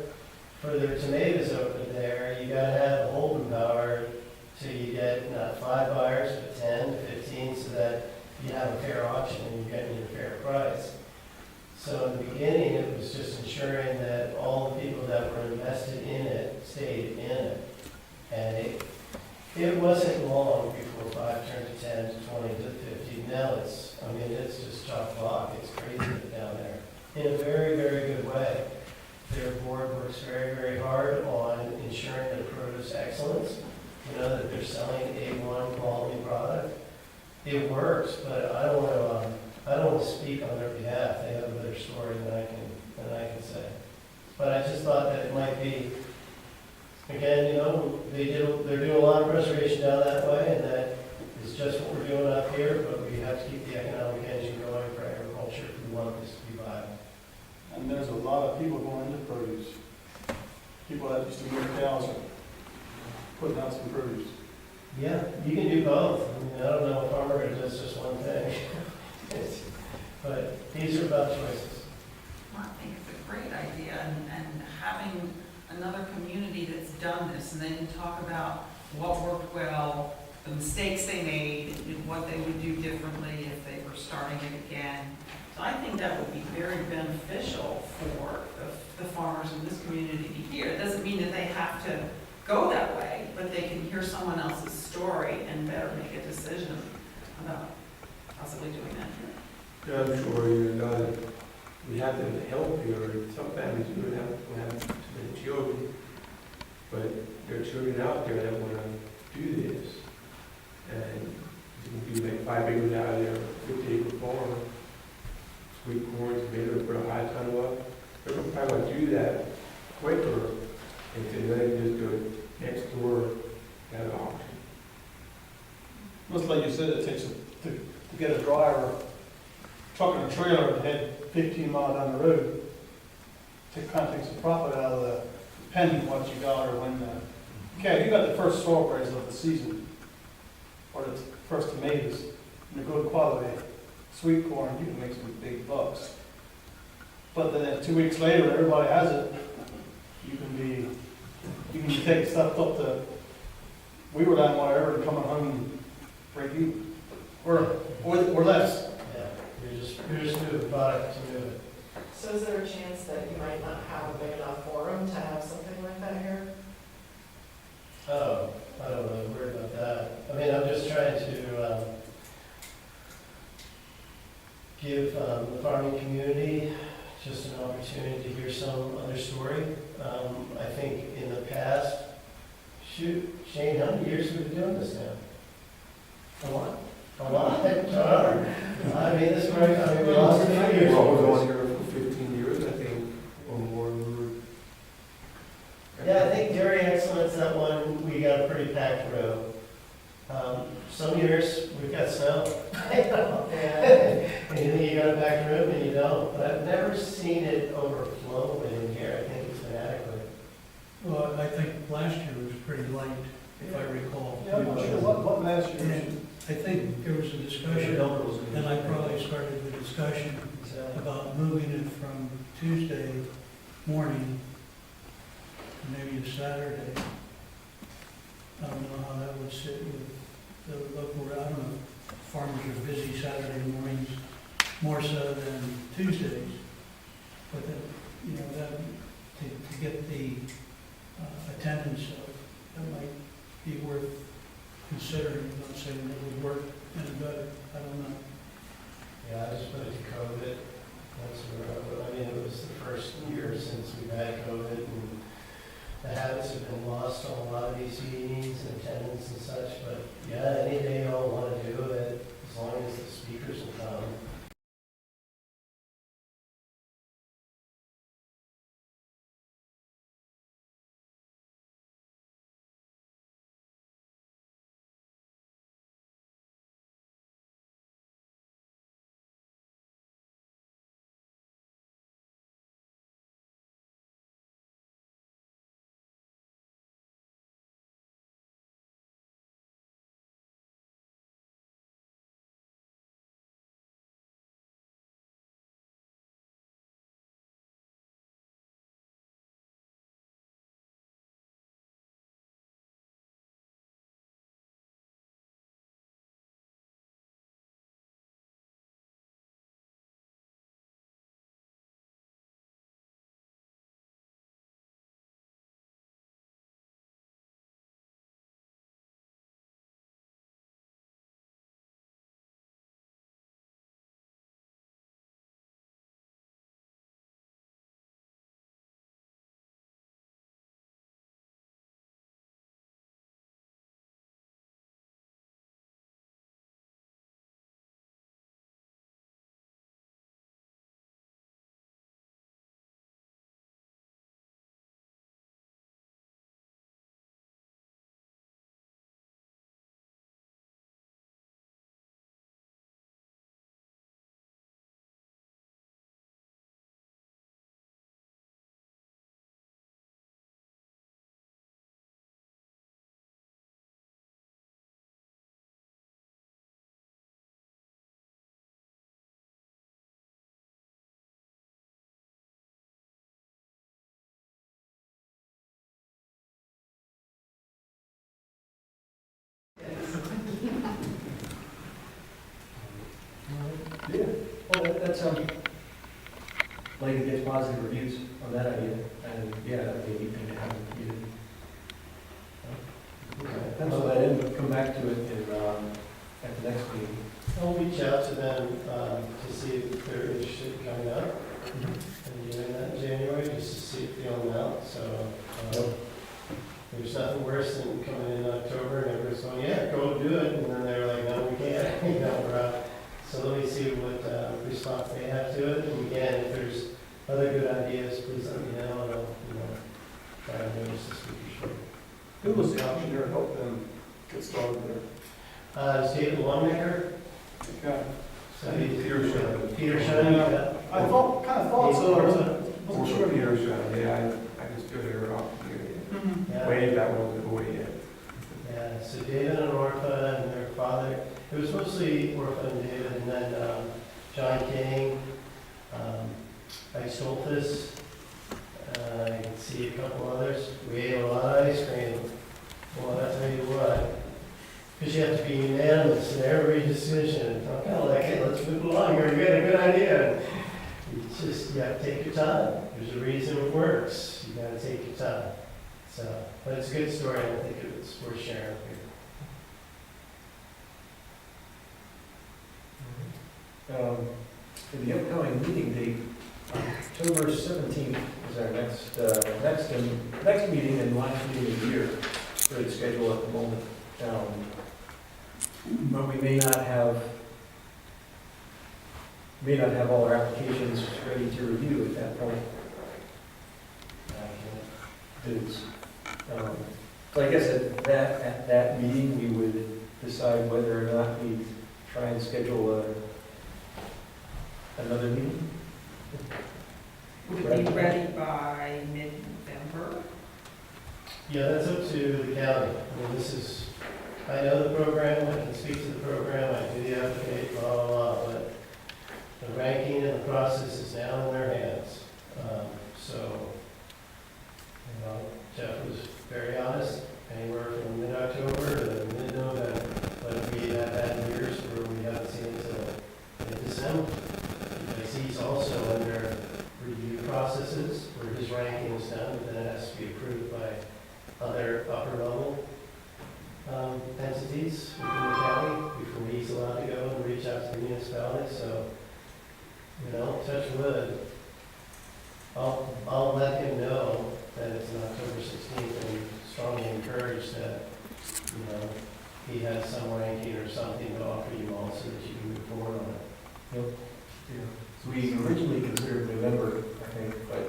for their tomatoes over there, you gotta have the holding power till you get not 5 buyers, but 10 to 15, so that you have a fair auction and you're getting your fair price. So in the beginning, it was just ensuring that all the people that were invested in it stayed in it. And it wasn't long before 5 turned to 10 to 20 to 50. Now it's just chock block. It's crazy down there in a very, very good way. Their board works very, very hard on ensuring their produce excellence. That they're selling A1 quality product. It works, but I don't want to speak on their behalf. They have a better story than I can say. But I just thought that it might be, again, they're doing a lot of preservation down that way, and that is just what we're doing up here, but we have to keep the economic engine going for agriculture if we want this to be viable. And there's a lot of people going into produce. People that used to move cows are putting out some produce. Yeah, you can do both. I don't know if farmer does just one thing. But these are about choices. I think it's a great idea, and having another community that's done this, and then talk about what worked well, the mistakes they made, and what they would do differently if they were starting it again. So I think that would be very beneficial for the farmers in this community to hear. It doesn't mean that they have to go that way, but they can hear someone else's story and better make a decision about possibly doing that here. Yeah, I'm sure we have to help here. Some families do have too many children, but there are children out there that want to do this. And goes out there, 50-acre farm, sweet corn, tomatoes, put a high ton up. They're gonna probably want to do that quicker, and then they just go next door, have an auction. Most like you said, it takes, to get a driver, truck and a trailer to head 15 miles down the road, kind of takes the profit out of the depending what you got or when, okay, you got the first strawberries of the season, or the first tomatoes, and they're good quality, sweet corn, you can make some big bucks. But then 2 weeks later, everybody has it, you can be taking stuff up to, we were down whatever, and coming home break even, or less. Yeah, you're just moving product to move it. So is there a chance that you might not have a big enough forum to have something like that here? Oh, I don't really worry about that. I mean, I'm just trying to give the farming community just an opportunity to hear some other story. I think in the past, Shane, how many years have we been doing this now? A lot. I mean, this is right, I mean, we lost a few years. Well, we're on here for 15 years, I think, or more. Yeah, I think Dairy Excellence, that one, we got a pretty packed row. Some years, we've got snow. And you got a packed room and you don't. But I've never seen it overflow in here. I think it's been adequate. Well, I think last year was pretty light, if I recall. Yeah, I'm not sure what last year. And I think there was a discussion, and I probably started the discussion about moving it from Tuesday morning to maybe a Saturday. I don't know how that would sit with the local, I don't know, farmers are busy Saturday mornings more so than Tuesdays. But that, you know, that, to get the attendance of, that might be worth considering. I'm not saying it would work any better, I don't know. Yeah, I just put it to COVID. That's where, I mean, it was the first year since we've had COVID, and the habits have been lost on a lot of these meetings and attendance and such. But yeah, any day y'all want to do it, as long as the speakers will come. Yeah, well, that's, like it gets positive reviews on that idea, and yeah, that'd be a neat thing to have in the community. Okay, pencil that in, but come back to it in, at the next meeting. I'll reach out to them to see if they're interested in coming up and doing that in January, just to see if they own out. So there's nothing worse than coming in October and everybody's going, yeah, go do it, and then they're like, no, we can't, you know, we're out. So let me see what response they have to it, and again, if there's other good ideas, please let me know, and I'll, you know, try to notice this week for sure. Who was the engineer to help them get started there? It's David Longnecker, Okay. so he's Peter Shine. Peter Shine, yeah. I kind of thought so, I wasn't sure. Peter shot, yeah, I just figured her off here. Yeah. Way back when I was a boy, yeah. Yeah, so David and Orpha and their father, it was mostly Orpha and David, and then John King, Ike Stoltzfus, I can see a couple others. We ate a lot of ice cream. Well, I tell you what, because you have to be unanimous in every decision. I'm kind of like, hey, let's move along, you're getting a good idea. You just, you have to take your time. There's a reason it works. You gotta take your time. So, but it's a good story, and I think it's worth sharing here. For the upcoming meeting date, October 17th is our next meeting and last meeting of the year. For the schedule at the moment. But we may not have all our applications ready to review at that point. So I guess at that meeting, we would decide whether or not we try and schedule another meeting. Would it be ready by mid-November? Yeah, that's up to the county. I mean, this is, I know the program, I can speak to the program, I do the application, blah, blah, blah, but the ranking and the process is now in their hands. So, you know, Jeff was very honest, anywhere from mid-October to mid-November. But we have had years where we haven't seen it till mid-December. Because he's also under review processes where his ranking is done, but then it has to be approved by other upper level entities within the county before he's allowed to go and reach out to the municipality. So, you know, touch wood. I'll let him know that it's on October 16th and strongly encourage that, you know, he has some ranking or something to offer you all so that you can move forward on it. Yep. Yeah. So we originally considered November, I think, but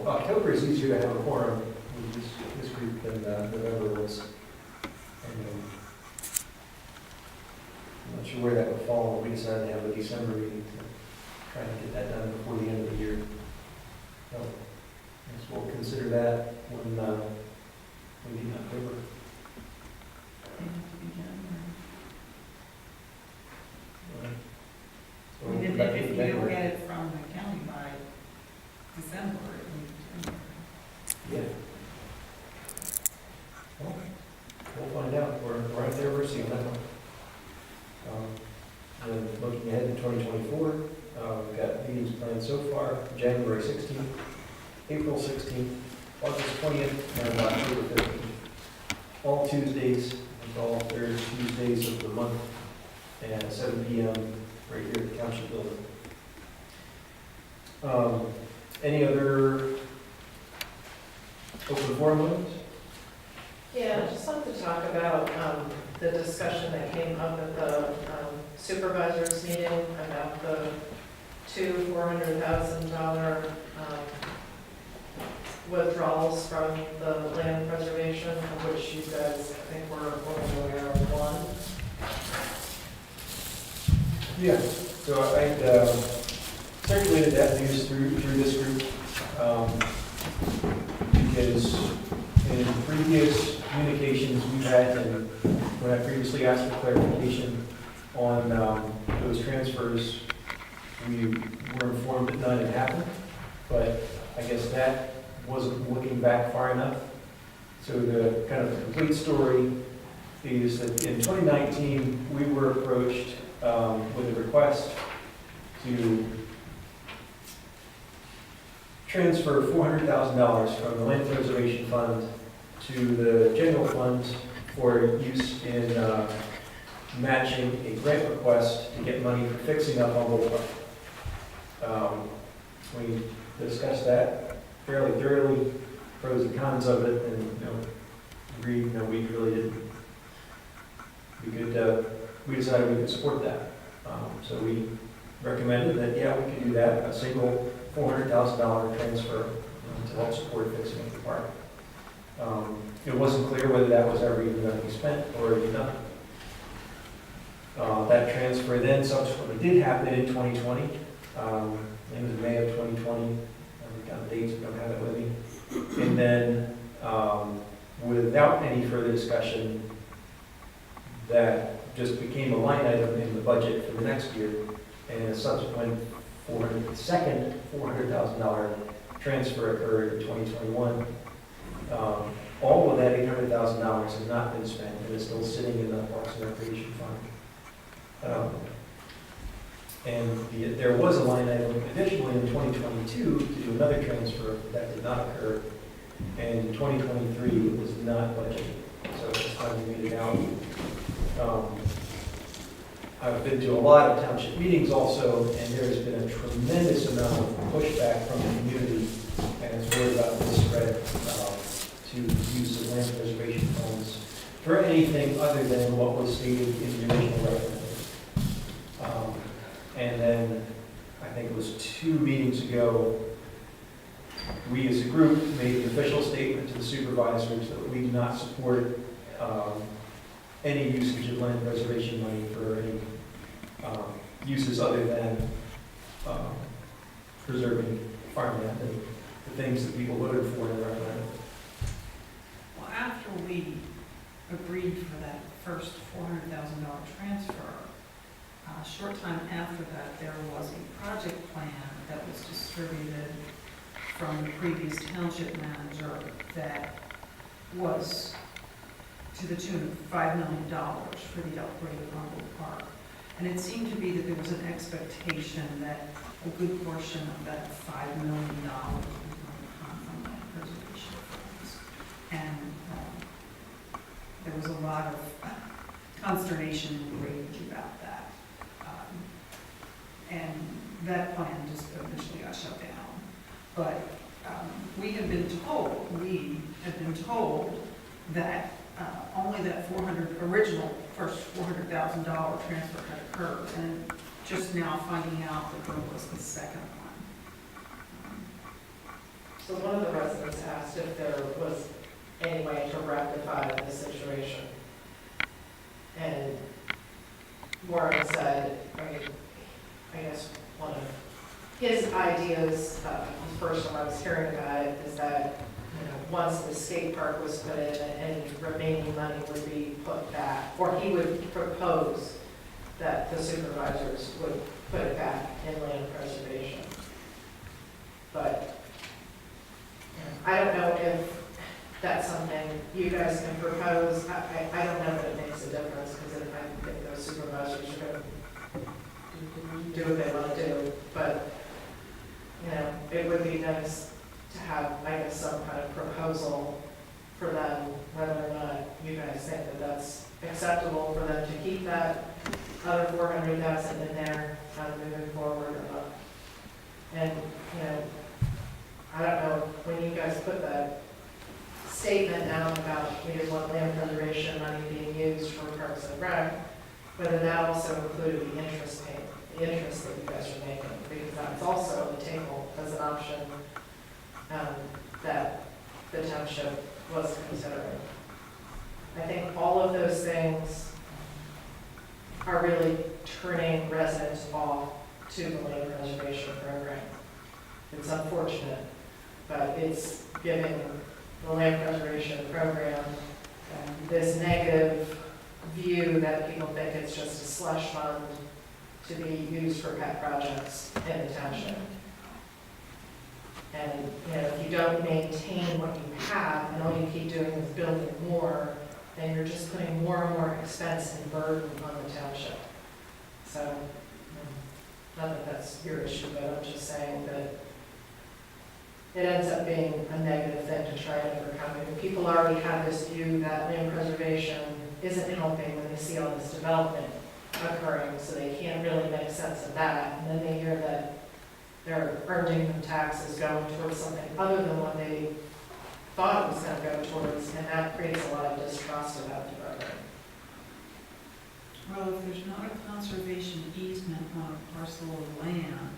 October is easier to have a quorum with this group than November was. And, I'm not sure where that would fall, but we decided to have a December meeting to try and get that done before the end of the year. So, I guess we'll consider that when we meet in October. I mean, if you don't get it from the county by December, it would be January. Yeah. Well, we'll find out. We're right there, we're seeing that one. And then looking ahead to 2024, we've got meetings planned so far, January 16th, April 16th, August 20th, and October 15th. All Tuesdays, and all third Tuesdays of the month, and 7 p.m. right here at the Township Building. Any other open forum items? Yeah, I just wanted to talk about the discussion that came up at the supervisors meeting about the two $400,000 withdrawals from the land preservation, of which you guys, I think, were only aware of one. Yeah, so I circulated that news through this group, because in previous communications we've had, and when I previously asked for clarification on those transfers, we were informed that none had happened, but I guess that wasn't looking back far enough. So the kind of complete story is that in 2019, we were approached with a request to transfer $400,000 from the Land Preservation Fund to the general fund for use in matching a grant request to get money for fixing up Humboldt Park. We discussed that fairly thoroughly, pros and cons of it, and agreed, you know, we really didn't, we decided we could support that. So we recommended that, yeah, we could do that, a single $400,000 transfer to help support fixing of the park. It wasn't clear whether that was ever even going to be spent or already done. That transfer then subsequently did happen in 2020. It was May of 2020. I've got the dates, I don't have it with me. And then, without any further discussion, that just became a line item in the budget for the next year, and a subsequent second $400,000 transfer occurred in 2021. All of that $800,000 has not been spent and is still sitting in the Parks and Recreation Fund. There was a line item additionally in 2022 to do another transfer that did not occur, and in 2023 it was not budgeted, so it's time to meet it out. I've been to a lot of township meetings also, and there's been a tremendous amount of pushback from the community, and it's worried about this spread to use of land preservation funds for anything other than what was stated in the original referendum. And then, I think it was 2 meetings ago, we as a group made an official statement to the supervisors that we do not support any usage of land preservation money for any uses other than preserving farmland and the things that people voted for in the referendum. Well, after we agreed for that first $400,000 transfer, a short time after that, there was a project plan that was distributed from the previous township manager that was to the tune of $5 million for the upgrade of Rumble Park. And it seemed to be that there was an expectation that a good portion of that $5 million was going to come from land preservation funds. And there was a lot of consternation and rage about that. And that plan just eventually got shut down. But we had been told that only that original first $400,000 transfer had occurred, and just now finding out that there was the second one. So one of the residents asked if there was any way to rectify the situation. And Warren said, I guess one of his ideas, the first time I was hearing about it, is that once the skate park was put in, any remaining money would be put back, or he would propose that the supervisors would put it back in land preservation. But I don't know if that's something you guys can propose. I don't know that it makes a difference, because I think those supervisors are going to do what they want to do. But, it would be nice to have, I guess, some kind of proposal for them, whether or not you guys think that that's acceptable for them to keep that other $400,000 in there moving forward or not. And, I don't know, when you guys put that statement out about we didn't want land preservation money being used for Parks and Rec, whether that also included the interest payment, the interest that you guys are making, because that's also on the table as an option that the township was considering. I think all of those things are really turning residents off to the land preservation program. It's unfortunate, but it's giving the land preservation program this negative view that people think it's just a slush fund to be used for pet projects in the township. And, if you don't maintain what you have, and all you keep doing is building more, then you're just putting more and more expense and burden on the township. So, not that that's your issue, but I'm just saying that it ends up being a negative thing to try to overcome. And people already have this view that land preservation isn't helping when they see all this development occurring, so they can't really make sense of that. And then they hear that they're earning them taxes going towards something other than what they thought it was gonna go towards, and that creates a lot of distrust about the program. Well, if there's not a conservation easement on a parcel of land,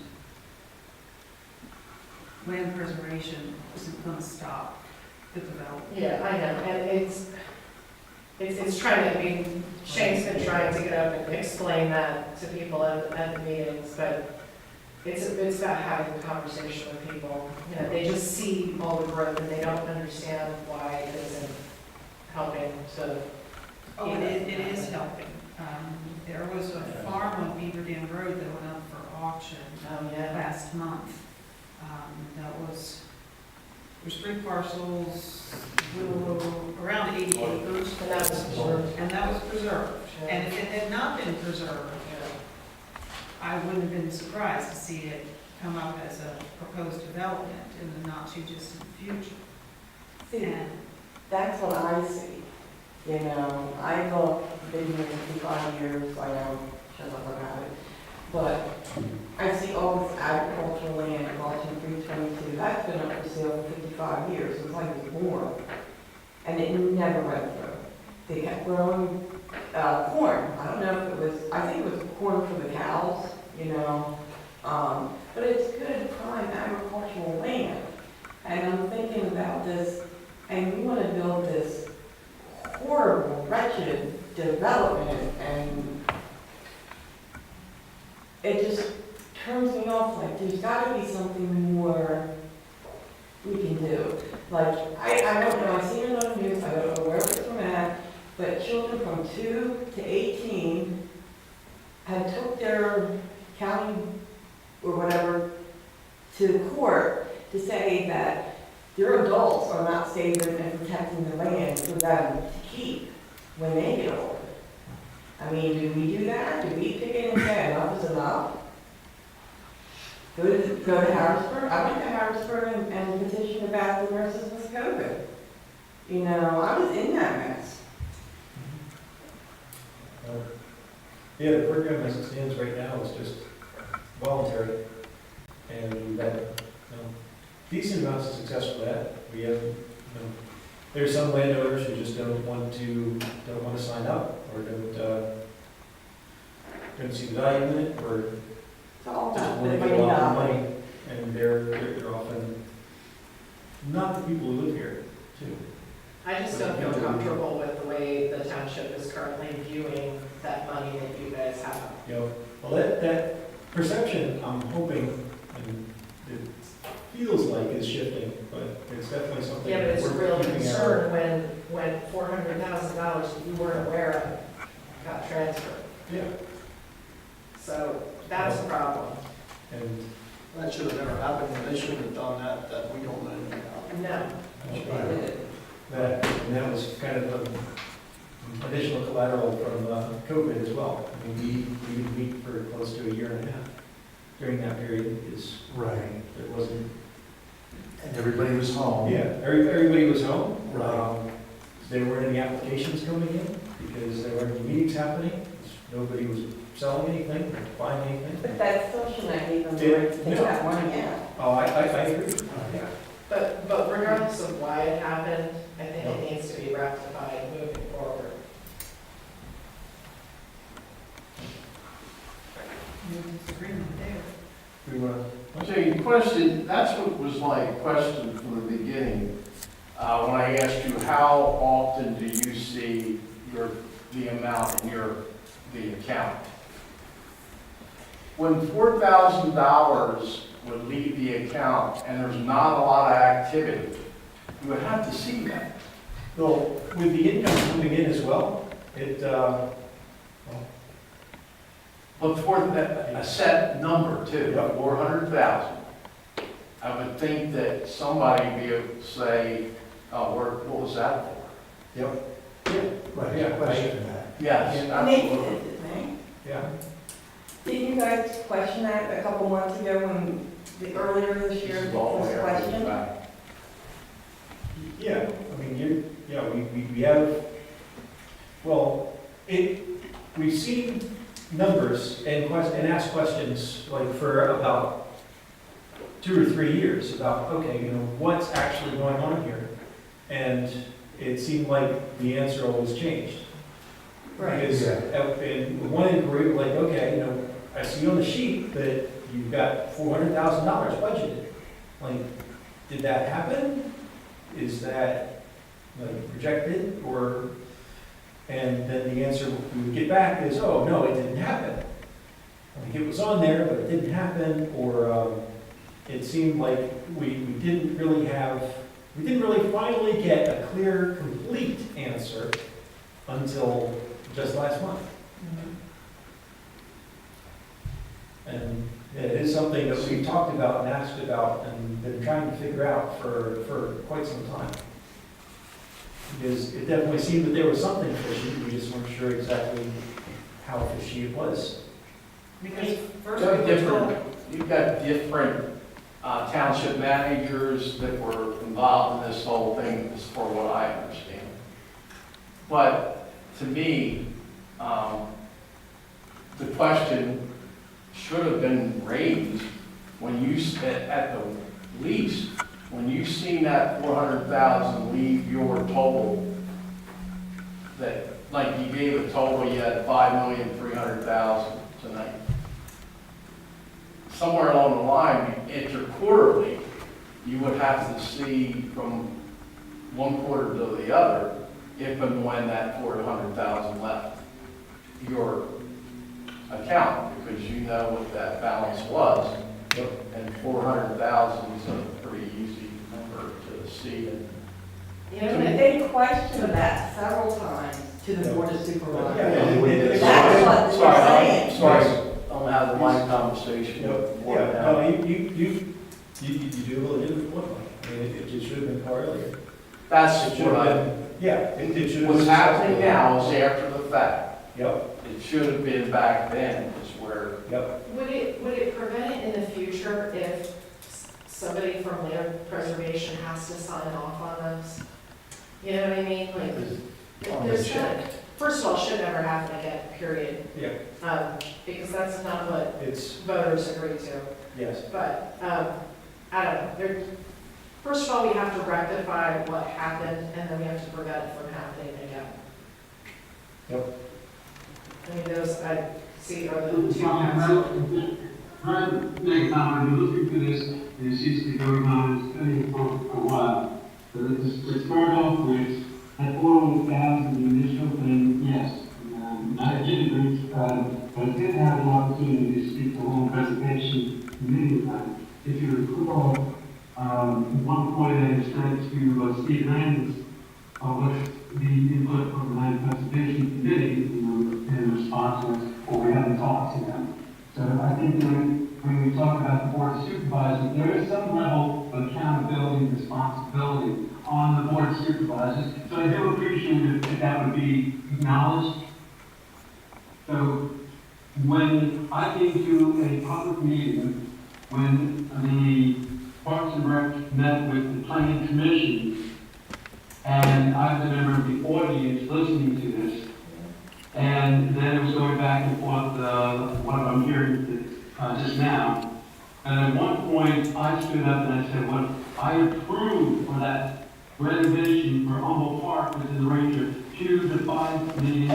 land preservation isn't gonna stop the development. Yeah, I know, and it's trying to, I mean, Shane's been trying to get up and explain that to people at the meetings, but it's about having a conversation with people. You know, they just see all the growth and they don't understand why it isn't helping to. Oh, it is helping. There was a farm on Beaver Dam Road that went up for auction Yeah. last month. That was, there's 3 parcels, around 80 acres. And that was preserved. And that was preserved. And if it had not been preserved, I wouldn't have been surprised to see it come up as a proposed development in the not too distant future. See, And that's what I see. You know, I've been here 55 years, I know, shut up about it. But I see all this agricultural land, Washington 322, that's been up for sale for 55 years, since I was born. And it never went through. They kept growing corn. I don't know if it was, I think it was corn for the cows, you know. But it's good prime agricultural land. And I'm thinking about this, and we want to build this horrible, wretched development, and it just turns me off. Like, there's got to be something more we can do. Like, I don't know, I've seen it on the news, I don't know where it's from at, but children from 2 to 18 had took their county or whatever to court to say that their adults are not saving and protecting the land for them to keep when they get older. I mean, do we do that? Do we pick it and say enough is enough? Go to Harrisburg. I went to Harrisburg and petitioned about the nurses with COVID. You know, I was in that mess. Yeah, the program as it stands right now is just voluntary, and we've had decent amounts of success with that. We have, there's some landowners who just don't want to sign up, or don't see the value in it, or It's all just about want to the get a lot of money. money, and they're often not the people who live here, too. I just don't feel comfortable with the way the township is currently viewing that money that you guys have. You know, well, that perception, I'm hoping, and it feels like is shifting, but it's definitely something. Yeah, but it's a we're real keeping our- concern when $400,000 that you weren't aware of got transferred. Yeah, So that's a problem. and That should have never happened, and they shouldn't have done that, that we don't know anything about. No. that was kind of additional collateral from COVID as well. I mean, we didn't meet for close to a year and a half during that period. Right, There wasn't. and everybody was home. Yeah, everybody was home. Right. There weren't any applications coming in because there weren't any meetings happening. Nobody was selling anything, or buying anything. But that still shouldn't even be right to take No. that money out. Oh, I agree. Yeah. But regardless of why it happened, I think it needs to be rectified moving forward. No disagreement there. We were, Okay, the question, that's what was my question from the beginning. When I asked you, how often do you see the amount in the account? When $4,000 would leave the account and there's not a lot of activity, you would have to see that. well, with the income coming in as well, it, But for a set number too, Yep. 400,000. I would think that somebody would be able to say, oh, what was that for? yep, Right, Yeah, question that. Yes, Nate absolutely. did it, Nate. yeah. Didn't you guys question that a couple months ago when, earlier this year, This this is all was there. questioned? Yeah, I mean, we have, well, we've seen numbers and asked questions like for about 2 or 3 years about, okay, what's actually going on here? it seemed like the answer always changed. Right. Because, in one inquiry, like, okay, you know, I see on the sheet that you've got $400,000 budgeted. Like, did that happen? Is that, like, projected, or, and then the answer we would get back is, oh, no, it didn't happen. Like, it was on there, but it didn't happen, or, it seemed like we didn't really finally get a clear, complete answer until just last month. And it is something that we've talked about and asked about and been trying to figure out for quite some time. Because it definitely seemed that there was something fishy, we just weren't sure exactly how fishy it was. Because first You've got we were told, different township managers that were involved in this whole thing, as for what I understand. But to me, the question should have been raised when you, at the least, when you seen that 400,000 leave your total, that, like you gave a total, you had 5,300,000 tonight. Somewhere along the line, at your quarterly, you would have to see from one quarter to the other, if and when that 400,000 left your account, because you know what that balance was. And 400,000 is a pretty easy number to see. And You know, and they questioned that several times to the Board of Supervisors. That's what Sorry, they're saying. sorry, I don't have the line conversation. Yeah, no, you do a legitimate point, Mike. I mean, it should have been far earlier. That's It should what have I, been, yeah, it should have been. what's happening now is after the fact. Yep, It should have been back then, is where, yep. Would it prevent it in the future if somebody from land preservation has to sign off on this? You know what I mean? Like, there's not, first of all, should never happen again, period. Yeah, Because that's not what it's, voters agreed to. yes. But, I don't know, first of all, we have to rectify what happened, and then we have to prevent it from happening again. Yep. I mean, those, I see are the two Well, paths. I've made a comment, I've been looking for this, and it seems to be going on, it's been for a while. But to start off with, that 400,000 initial thing, yes, I did agree, but I did have an opportunity to speak to home preservation many times. If you recall, one point I said to Steve Landis, with the input from the Land Preservation Committee, in response was, well, we haven't talked to them. So I think when we talk about the Board of Supervisors, there is some level of accountability and responsibility on the Board of Supervisors. So I do appreciate if that would be acknowledged. So when I came to a public meeting, when the Parks and Rec met with the Planning Commission, and I was a member of the audience listening to this, and then it was going back and forth, what I'm hearing just now. And at one point, I stood up and I said, what I approved for that renovation for Humboldt Park was in the range of $2 to $5 million.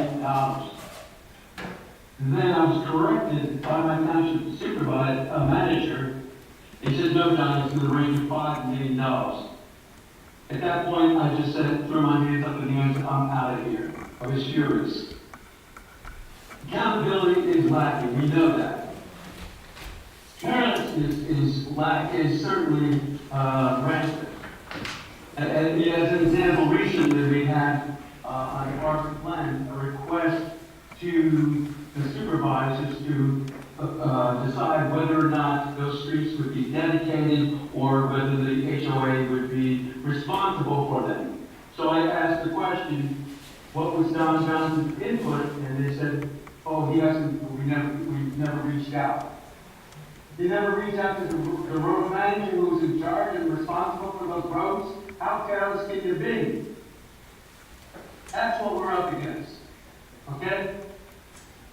And then I was corrected by my township supervisor, manager. He said, no, John, it's in the range of $5 million. At that point, I just said, threw my hands up in the air and said, I'm out of here. I was furious. Accountability is lacking, we know that. Fairness is certainly rampant. And as an example, recently we had on the Parks Plan a request to the supervisors to decide whether or not those streets would be dedicated or whether the HOA would be responsible for them. So I asked the question, what was Don Johnson's input? And they said, oh, he hasn't, we've never reached out. He never reached out to the road manager who was in charge and responsible for those roads. How careless can you be? That's what we're up against. Okay?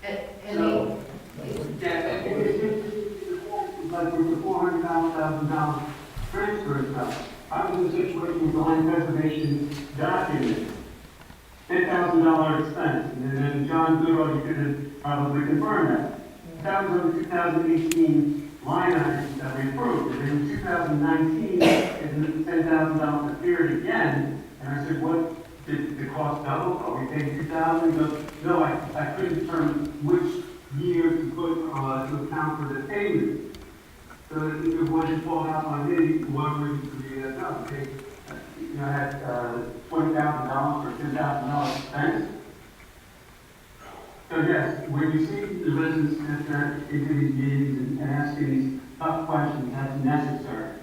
And Yeah, like with the $400,000 transfer stuff. I was in a situation with the land preservation document, $10,000 expense, and then John Goodall, you could probably confirm that. That was on the 2018 line item that we approved, and then in 2019, it $10,000 appeared again, and I said, what, did the cost double? Are we paying 2,000? He goes, no, I couldn't determine which year to put, to account for the payment. So it wasn't falling out on me, one reason for the, no, okay, you know, I had, $20,000 or $10,000 expense. So yes, when you see the residents enter into these meetings and asking these tough questions, that's necessary.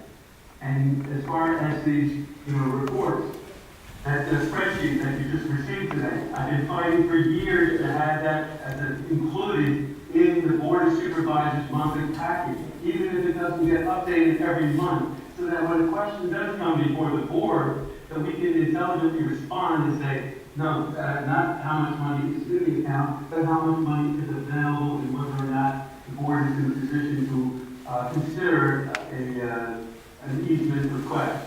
And as far as these, reports, that the spreadsheet that you just received today, I've been fighting for years to have that included in the Board of Supervisors monthly package, even if it doesn't get updated every month, so that when a question does come before the board, that we can intelligently respond and say, no, not how much money is in the account, but how much money is available and whether or not the board is in a position to consider an easement request.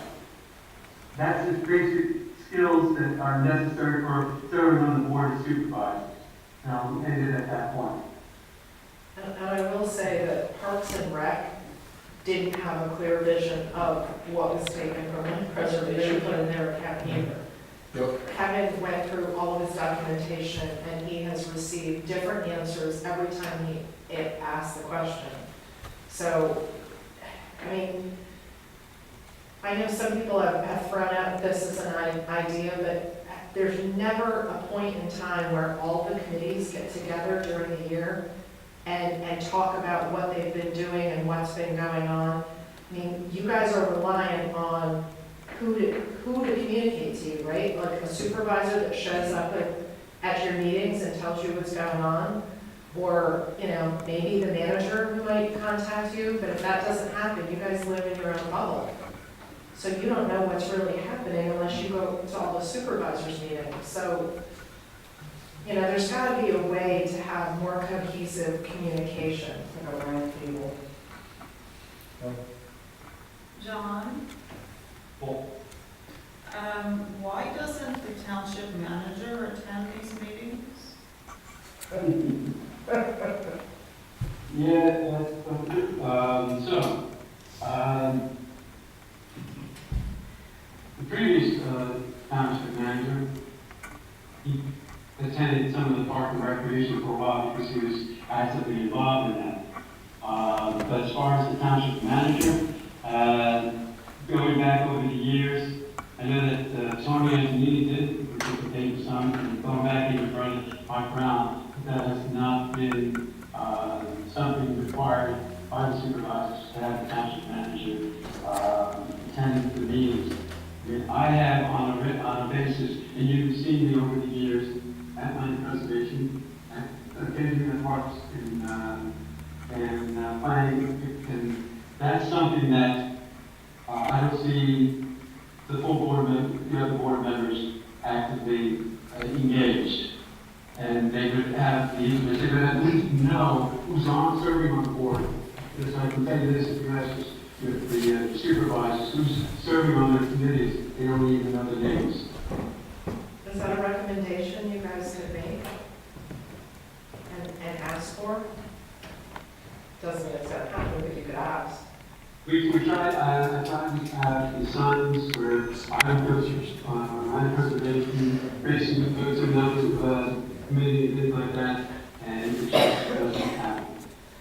That's the basic skills that are necessary for serving on the Board of Supervisors. And I'll end it at that point. And I will say that Parks and Rec didn't have a clear vision of what was taken from land preservation put in their account either. Kevin went through all of his documentation, and he has received different answers every time he asked the question. So, I mean, I know some people have thrown out this as an idea, but there's never a point in time where all the committees get together during the year and talk about what they've been doing and what's been going on. I mean, you guys are relying on who to communicate to you, right? Like a supervisor that shows up at your meetings and tells you what's going on, or, maybe the manager who might contact you, but if that doesn't happen, you guys live in your own bubble. So you don't know what's really happening unless you go to all the supervisors' meetings. So, there's got to be a way to have more cohesive communication. Like a round table. John? Well, Why doesn't the township manager attend these meetings? Yeah, the previous township manager, he attended some of the park and recreation for a while because he was actively involved in that. But as far as the township manager, going back over the years, I know that Tony Antonini did participate in some, and going back even further, Mike Brown, that has not been something required by the supervisors to have the township manager attend the meetings. I mean, I have on a basis, and you've seen me over the years at land preservation, occasionally at parks and planning, and that's something that I don't see the full board the other board members actively engaged. And they would have they would at least know who's serving on the board. Because I can tell you this, if you ask the supervisors who's serving on their committees, they don't even know the names. Is that a recommendation you guys could make and ask for? Doesn't mean it's gonna happen, but you could ask. We tried, I tried to have the signs where I go land preservation, racing, go to another committee, and things like that, and it just doesn't happen.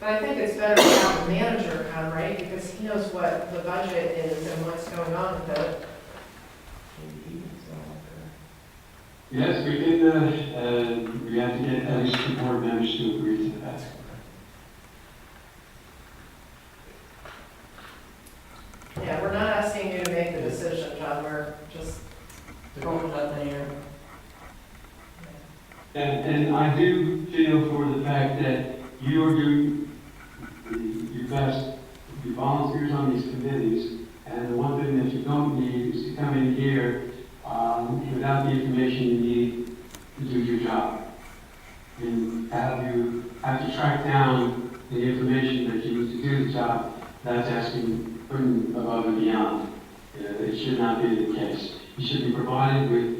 But I think it's better to have the manager come, right? Because he knows what the budget is and what's going on with it. Yes, we can, we have to get at least two board members to agree to that. Yeah, we're not asking you to make the decision, John, we're just, Throwing that in here. And I do feel for the fact that you are doing your best to be volunteers on these committees, and the one thing that you don't need is to come in here without the information you need to do your job. And you have to track down the information that you need to do the job, that's asking, putting above and beyond. It should not be the case. You should be provided with,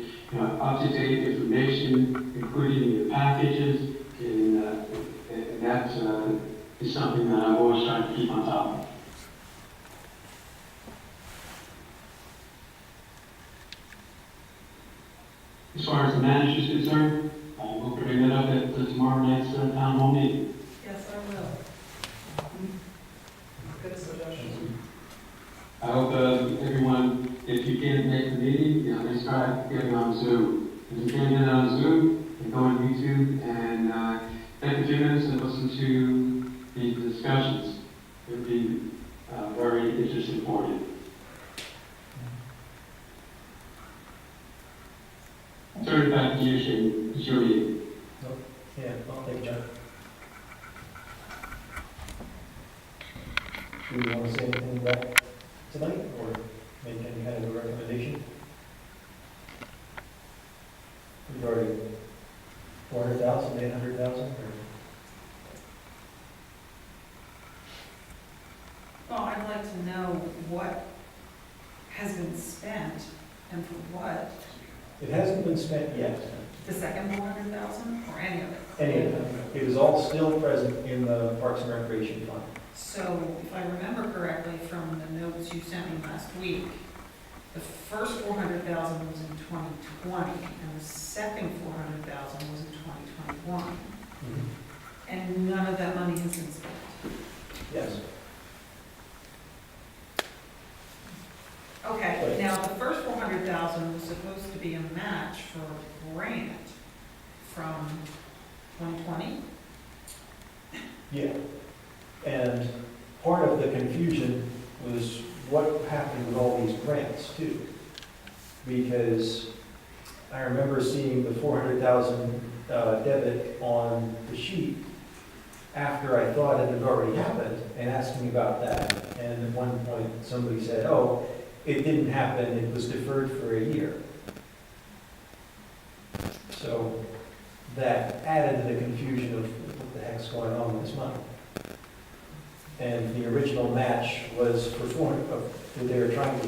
up-to-date information, including in your packages, and that is something that I've always tried to keep on top of. As far as the manager is concerned, we'll bring that up at tomorrow night's town hall meeting. Yes, I will. Good suggestion. I hope everyone, if you can't make the meeting, let's try getting on Zoom. If you can't get on Zoom, then go on YouTube and take a few minutes and listen to the discussions. It would be very interesting for you. Turn it back to you, Shane. It's your meeting. Yeah, I'll take John. Do you want to say anything back tonight, or make any kind of a recommendation? Regarding 400,000, 800,000, or? Well, I'd like to know what has been spent and for what. It hasn't been spent yet, The second 400,000 or any of it? any of it. It is all still present in the Parks and Recreation Fund. So if I remember correctly from the notes you sent me last week, the first 400,000 was in 2020 and the second 400,000 was in 2021. And none of that money has been spent. Yes. Okay, Right. now the first 400,000 was supposed to be a match for a grant from 2020? Yeah. And part of the confusion was what happened with all these grants too. Because I remember seeing the 400,000 debit on the sheet after I thought it had already happened and asking about that. And at one point, somebody said, oh, it didn't happen, it was deferred for a year. So that added to the confusion of what the heck's going on with this money. And the original match was for they were trying to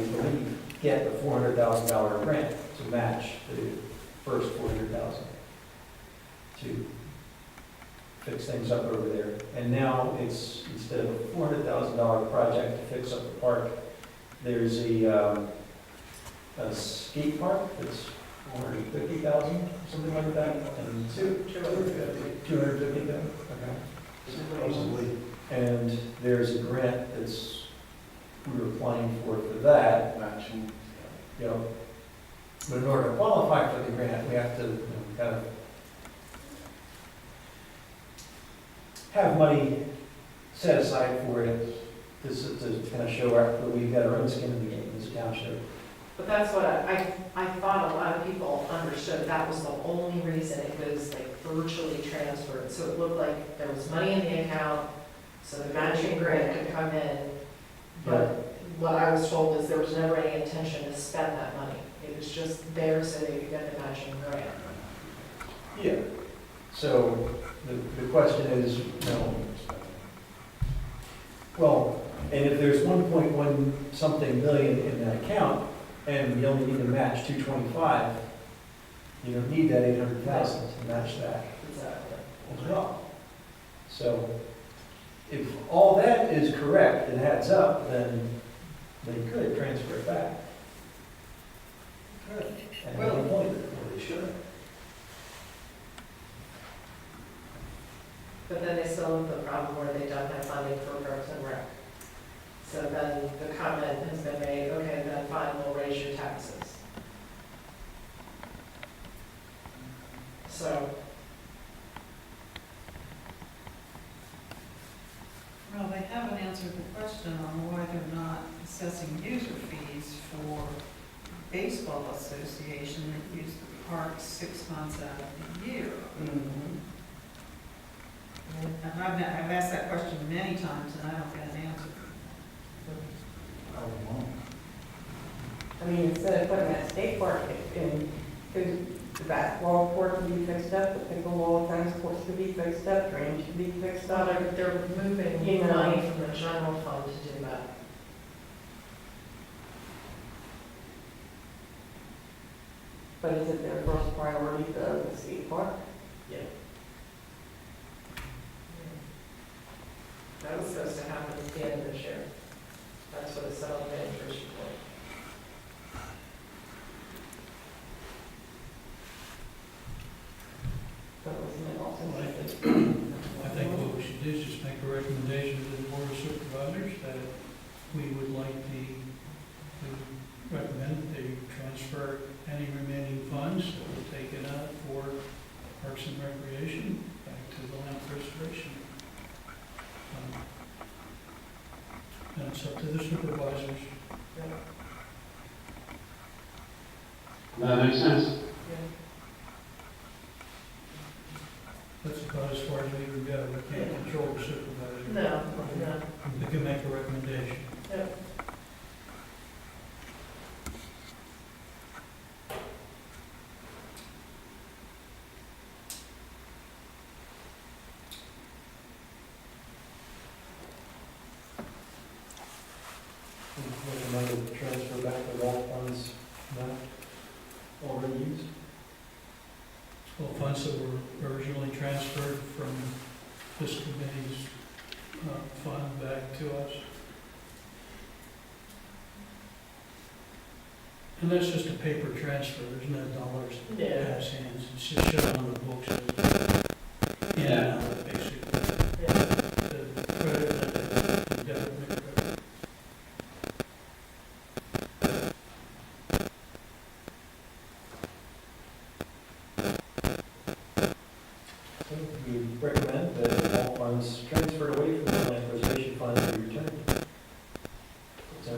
get a $400,000 grant to match the first 400,000 to fix things up over there. And now it's, instead of a $400,000 project to fix up the park, there's a skate park that's 450,000, something like that, and 250,000, okay. Supposedly. And there's a grant that's, we were applying for that, Matching. you know. But in order to qualify for the grant, we have to, kind of have money set aside for it to kind of show that we've got our own skin in the game as a township. But that's what I thought a lot of people understood, that was the only reason it was like virtually transferred. So it looked like there was money in the account, so the matching grant could come in. But what I was told is there was never any intention to spend that money. It was just there so they could get the matching grant. Yeah. So the question is, well, and if there's 1.1 something million in that account, and you only need to match 225, you don't need that 800,000 to match that Exactly. as well. So if all that is correct, it adds up, then they could transfer it back. Good. At any point, or they should. But then they still have the problem where they don't have funding for Parks and Rec. So then the comment has been made, okay, then fine, we'll raise your taxes. So, Well, they haven't answered the question on why they're not assessing user fees for baseball association that use the park 6 months out of the year. And I've asked that question many times and I don't get an answer. I mean, instead of putting that skate park in, could the basketball court could be fixed up, the pickleball, tennis courts could be fixed up, drainage could be fixed so up. they're moving You know. money from the general fund to do that. But is it their first priority, the skate park? Yeah. That was supposed to happen at the end of this year. That's what it said on the manager's report. But wasn't it also? I think what we should do is just make a recommendation to the board of supervisors that we would like to recommend that they transfer any remaining funds that were taken out for Parks and Recreation back to the land preservation. And it's up to the supervisors. That makes sense. That's about as far as we can go. We can't control the supervisor. No, no. We can make a recommendation. Yep. Recommended to transfer back the wall funds not already used. Well, funds that were originally transferred from this committee's fund back to us. And that's just a paper transfer, there's no dollars that Yeah. pass hands, it's just shown on the books as in and out, basically. The credit limit, the debit limit. So we recommend that all funds transferred away from the land preservation fund be returned. So,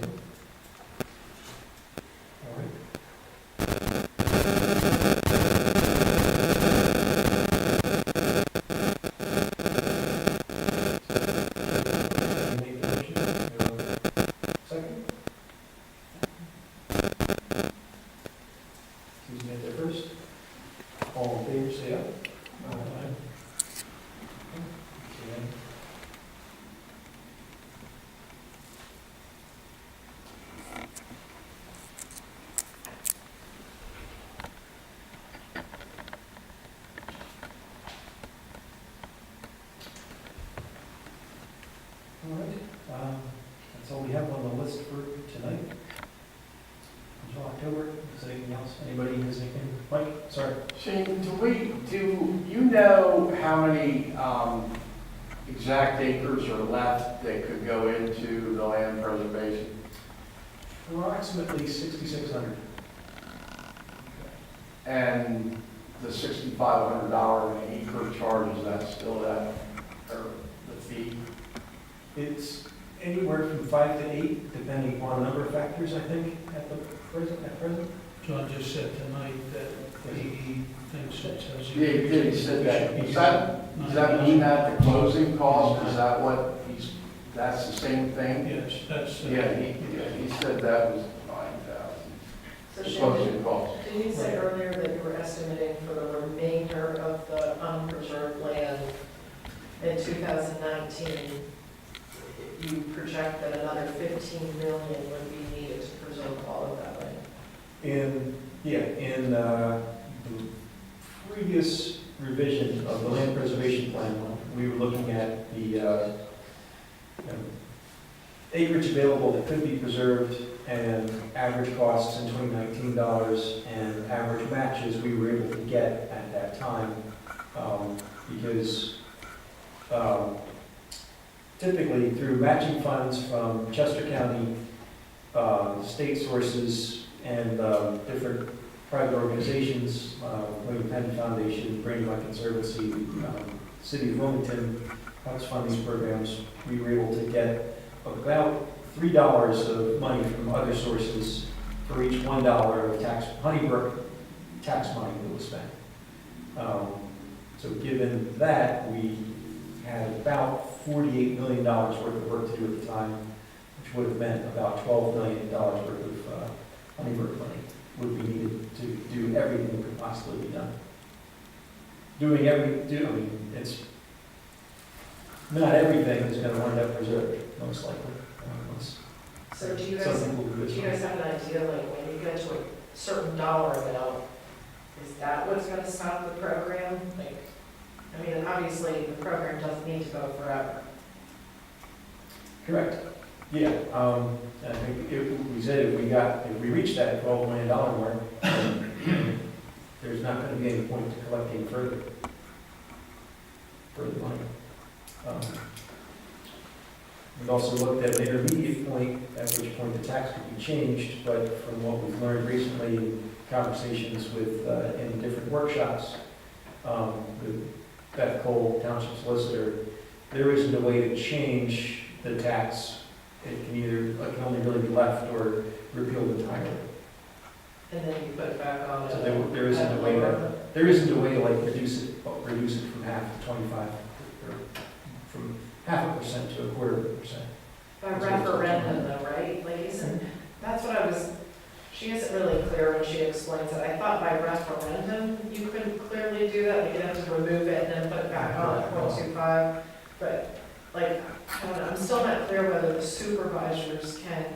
all right. Make the motion. Second? Susan made there first. All in favor, say aye. Aye. All right, that's all we have on the list for tonight. Until October, is there anything else? Anybody has anything? Mike, sorry. Shane, do you know how many exact acres are left that could go into the land preservation? Approximately 6,600. And the $6,500 an acre charge, is that still that, or the fee? It's anywhere from 5 to 8, depending upon a number of factors, I think, at present. John just said tonight that he thinks it says. He said that. Does that mean that the closing cost, is that what that's the same thing? Yes, that's. Yeah, he said that was 9,000. So The Shane, closing cost. did you say earlier that you were estimating for the remainder of the unpreserved land in 2019? You project that another 15 million would be needed to preserve all of that land? In the previous revision of the land preservation plan, we were looking at the acreage available that could be preserved and average costs in 2019 dollars and average matches we were able to get at that time. Because typically through matching funds from Chester County, state sources, and different private organizations, William Penn Foundation, Brady Mike Conservancy, City of Wilmington, helps fund these programs. We were able to get about $3 of money from other sources for each $1 of Honeybrook tax money that was spent. So given that, we had about $48 million worth of work to do at the time, which would have meant about $12 million worth of Honeybrook money would be needed to do everything that could possibly be done. It's not everything is going to wind up preserved, most likely. So do you Some guys, people do do this. you guys have an idea, like when you get to a certain dollar amount, what's gonna stop the program? Like, I mean, obviously, the program doesn't need to go forever. Correct. Yeah, I think we said if we reach that $12 million mark, there's not gonna be any point to collecting further money. We've also looked at an intermediate point, at which point the tax could be changed, but from what we've learned recently in conversations with, in different workshops, with Beth Cole, Township Solicitor, there isn't a way to change the tax. It can only really be left or repealed entirely. And then you put it back on. So there isn't a way to like reduce it from half to 25, or from 0.5% to 0.25%. By referendum though, right? Like, that's what she isn't really clear when she explains it. I thought by referendum, you couldn't clearly do that, like you'd have to remove it and then put it back on at 0.25. But, like, I don't know, I'm still not clear whether the supervisors can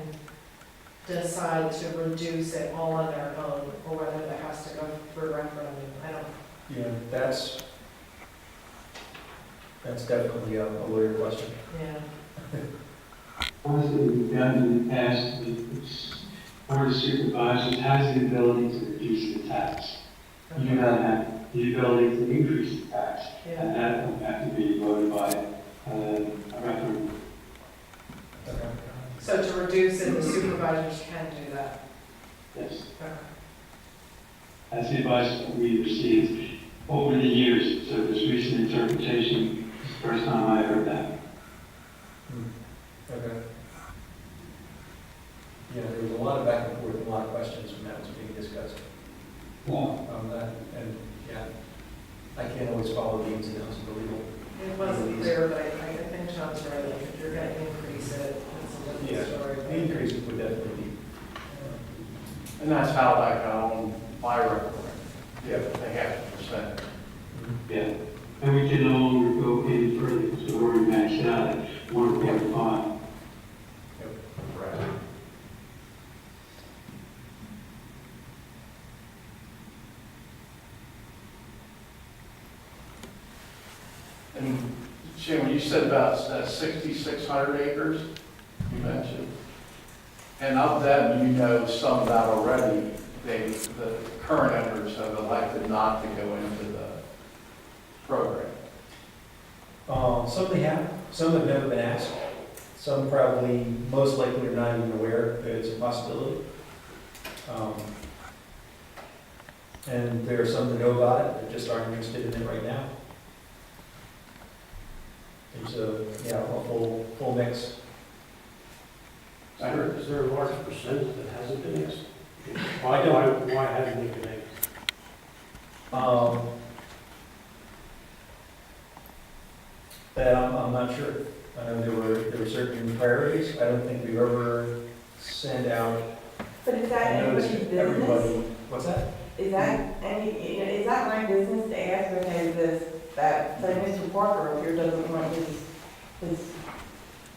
decide to reduce it all on their own, or whether that has to go through referendum. I don't. Yeah, that's definitely a lawyer question. Yeah. Honestly, we've done in the past, the Board of Supervisors has the ability to reduce the tax. You do not have the ability to increase the tax, Yeah. and that will have to be voted by a referendum. Okay. So to reduce it, the supervisors can do that. Yes. Okay. That's the advice that we received over the years, so this recent interpretation is the first time I heard that. Okay. Yeah, there was a lot of back and forth, and a lot of questions when that was being discussed. Well, And yeah, I can't always follow the ins and outs of the legal. It wasn't clear, but I think John's right. Like, if you're gonna increase it, it's a Yeah, different story. the increase would definitely be. And that's how that got on my record. Yeah, they have %. yeah, and we can no longer go any further because we're already maxed out at 1.5. Right. And Jim, when you said about that 6,600 acres you mentioned, and of them, you know some that already, the current owners have elected not to go into the program. Some they have, some have never been asked. Some probably, most likely, are not even aware that it's a possibility. And there are some that know about it, that just aren't interested in it right now. It's a full mix. Is there a large percentage that hasn't been asked? I don't. Why haven't they been asked? That I'm not sure. There were certain priorities. I don't think we've ever sent out But is that a notice anybody's to everybody. business? What's that? Is that is that my business to ask, okay, that Mr. Parker up here doesn't want his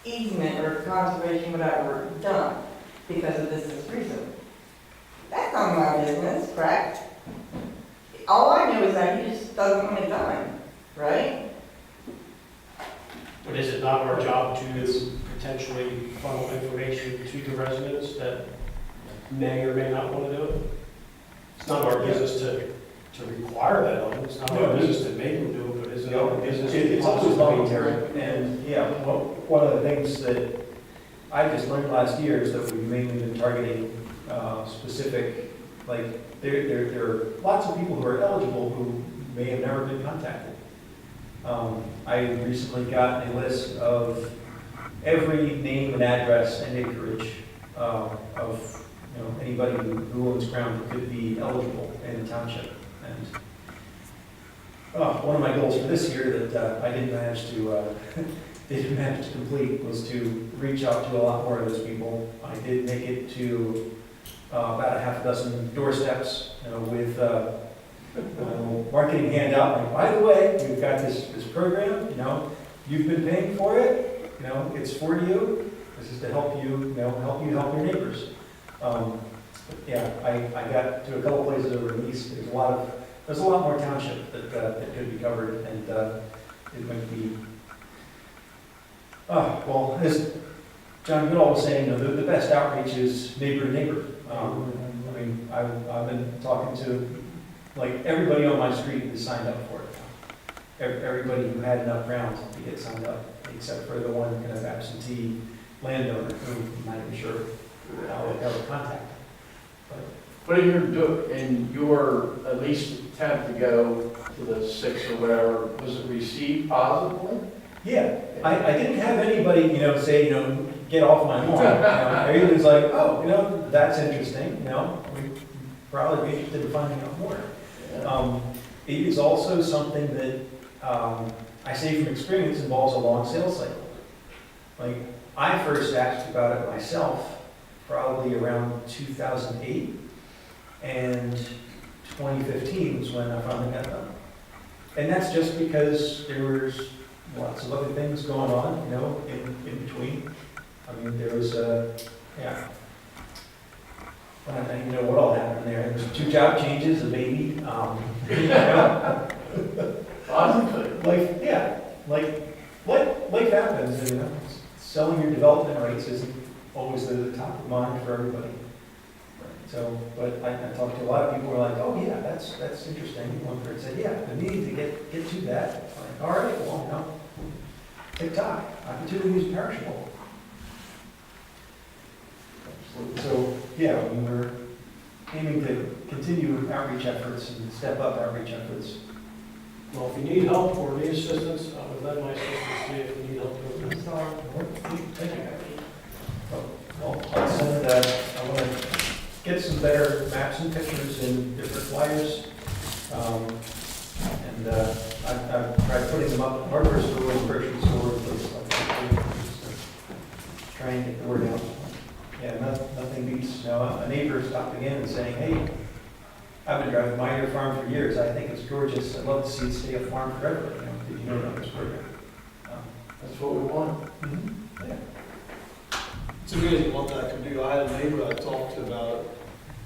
easement or conservation, whatever, done because of this reason? That's not my business, correct? All I know is that he just doesn't want it done, right? But is it not our job to potentially funnel information to the residents that may or may not want to do it? It's not our business to require that of them, it's not our business to make them do it, but is it our business? It's always voluntary. And yeah, one of the things that I just learned last year is that we've mainly been targeting specific, like, there are lots of people who are eligible who may have never been contacted. I recently got a list of every name and address and acreage of anybody who owns ground that could be eligible in the township. And one of my goals for this year that I didn't manage to complete was to reach out to a lot more of those people. I did make it to about a half a dozen doorsteps, with marketing handout, like, by the way, we've got this program, you've been paying for it, it's for you, this is to help you, help your neighbors. Yeah, I got to a couple places over in the east, there's there's a lot more township that could be covered, and it might be, well, as John Goodall was saying, you know, the best outreach is neighbor to neighbor. I mean, I've been talking to, like, everybody on my street is signed up for it. Everybody who had enough ground to get signed up, except for the one kind of absentee landowner who I'm not even sure how to contact. But in your at least attempt to go to the 6 or whatever, was it received positively? Yeah, I didn't have anybody, you know, say, you know, get off my lawn. You know, everybody was like, oh, you know, that's interesting, you know, we'd probably be interested in finding out more. It is also something that, I say from experience, involves a long sales cycle. Like, I first asked about it myself probably around 2008, and 2015 was when I finally got done. And that's just because there was lots of other things going on, you know, in between. I mean, there was yeah. I don't even know what all happened there. There was 2 job changes, a baby, you know. Life, yeah, life happens, and, you know, selling your development rights isn't always the top of mind for everybody. So, but I talked to a lot of people who are like, oh yeah, that's interesting. One person said, yeah, the need to get to that. Like, all right, well, you know, TikTok, opportunity is perishable. So, yeah, we were aiming to continue outreach efforts and step up outreach efforts. Well, if you need help or need assistance, I would lend my assistance to you if you need help. Thank you. Well, I'll send, I want to get some better maps and pictures and different flyers. And I've tried putting them up in hardware stores, grocery stores, places like that. Try and get the word out. Yeah, nothing beats, you know, a neighbor stopping in and saying, hey, I've been driving by your farm for years. I think it's gorgeous. I'd love to see it stay a farm forever. You know, did you know about this program? That's what we want. Yeah. It's amazing what that can do. I had a neighbor I talked to about it,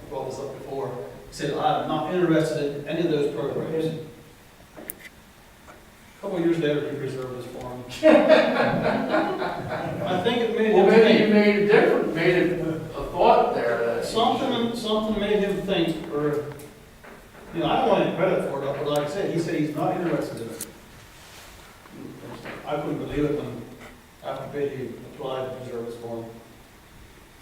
I brought this up before, he said, I'm not interested in any of those programs. A couple of years later, he reserved his farm. I think it made him Well, maybe you think, made it different, made it a thought there that. something made him think, or, you know, I don't want any credit for it, but like I said, he said he's not interested in it. I couldn't believe it when, after he applied to preserve his farm.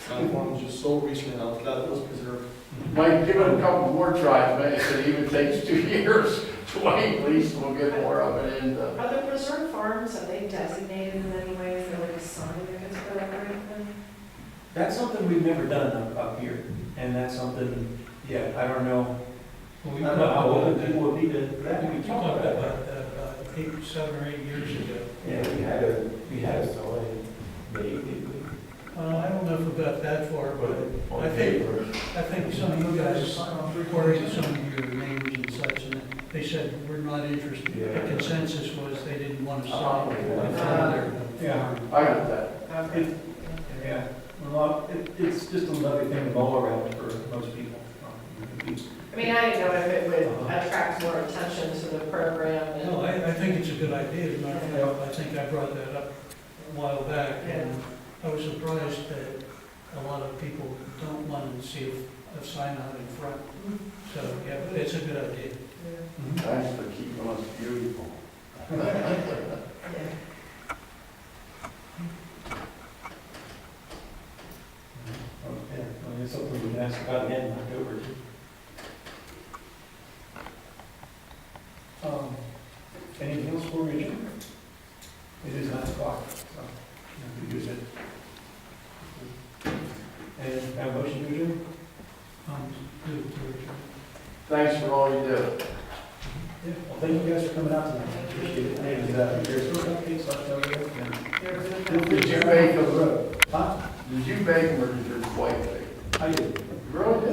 My farm was just so recently, and I was glad it was preserved. Might give it a couple more tries, maybe if it even takes 2 years to wait, at least we'll get more of it in. Are the preserve farms, are they designated in any way, is there like a significance program or anything? That's something we've never done up here. And that's something, yeah, I don't know. Well, I we don't know how talked open about people would be to that, that. we talked about that 7 or 8 years ago. Yeah, we had a sign, maybe. I don't know if we got that far, but I think some of you guys queried some of your names and such, and they said, we're not interested. The consensus was they didn't want to sell it in front of their farm. I got that. Okay. Yeah, well, it's just another thing to mull around for most people. I mean, I didn't know if it would attract more attention to the program and. No, I think it's a good idea. As a matter of fact, I think I brought that up a while back, and I was surprised that a lot of people don't want to see a sign out in front. So, yeah, but it's a good idea. Thanks for keeping us beautiful. Okay, well, it's something we can ask about again in October. Anything else for me, Jim? It is 9 o'clock, so we use it. And have a motion to adjourn? Good to adjourn. Thanks for all you do. Yeah, well, thank you guys for coming out tonight. Appreciate it. And there's still cupcakes left over there. Did you bake them? Huh? Did you bake them or did your wife bake them? I did. Really?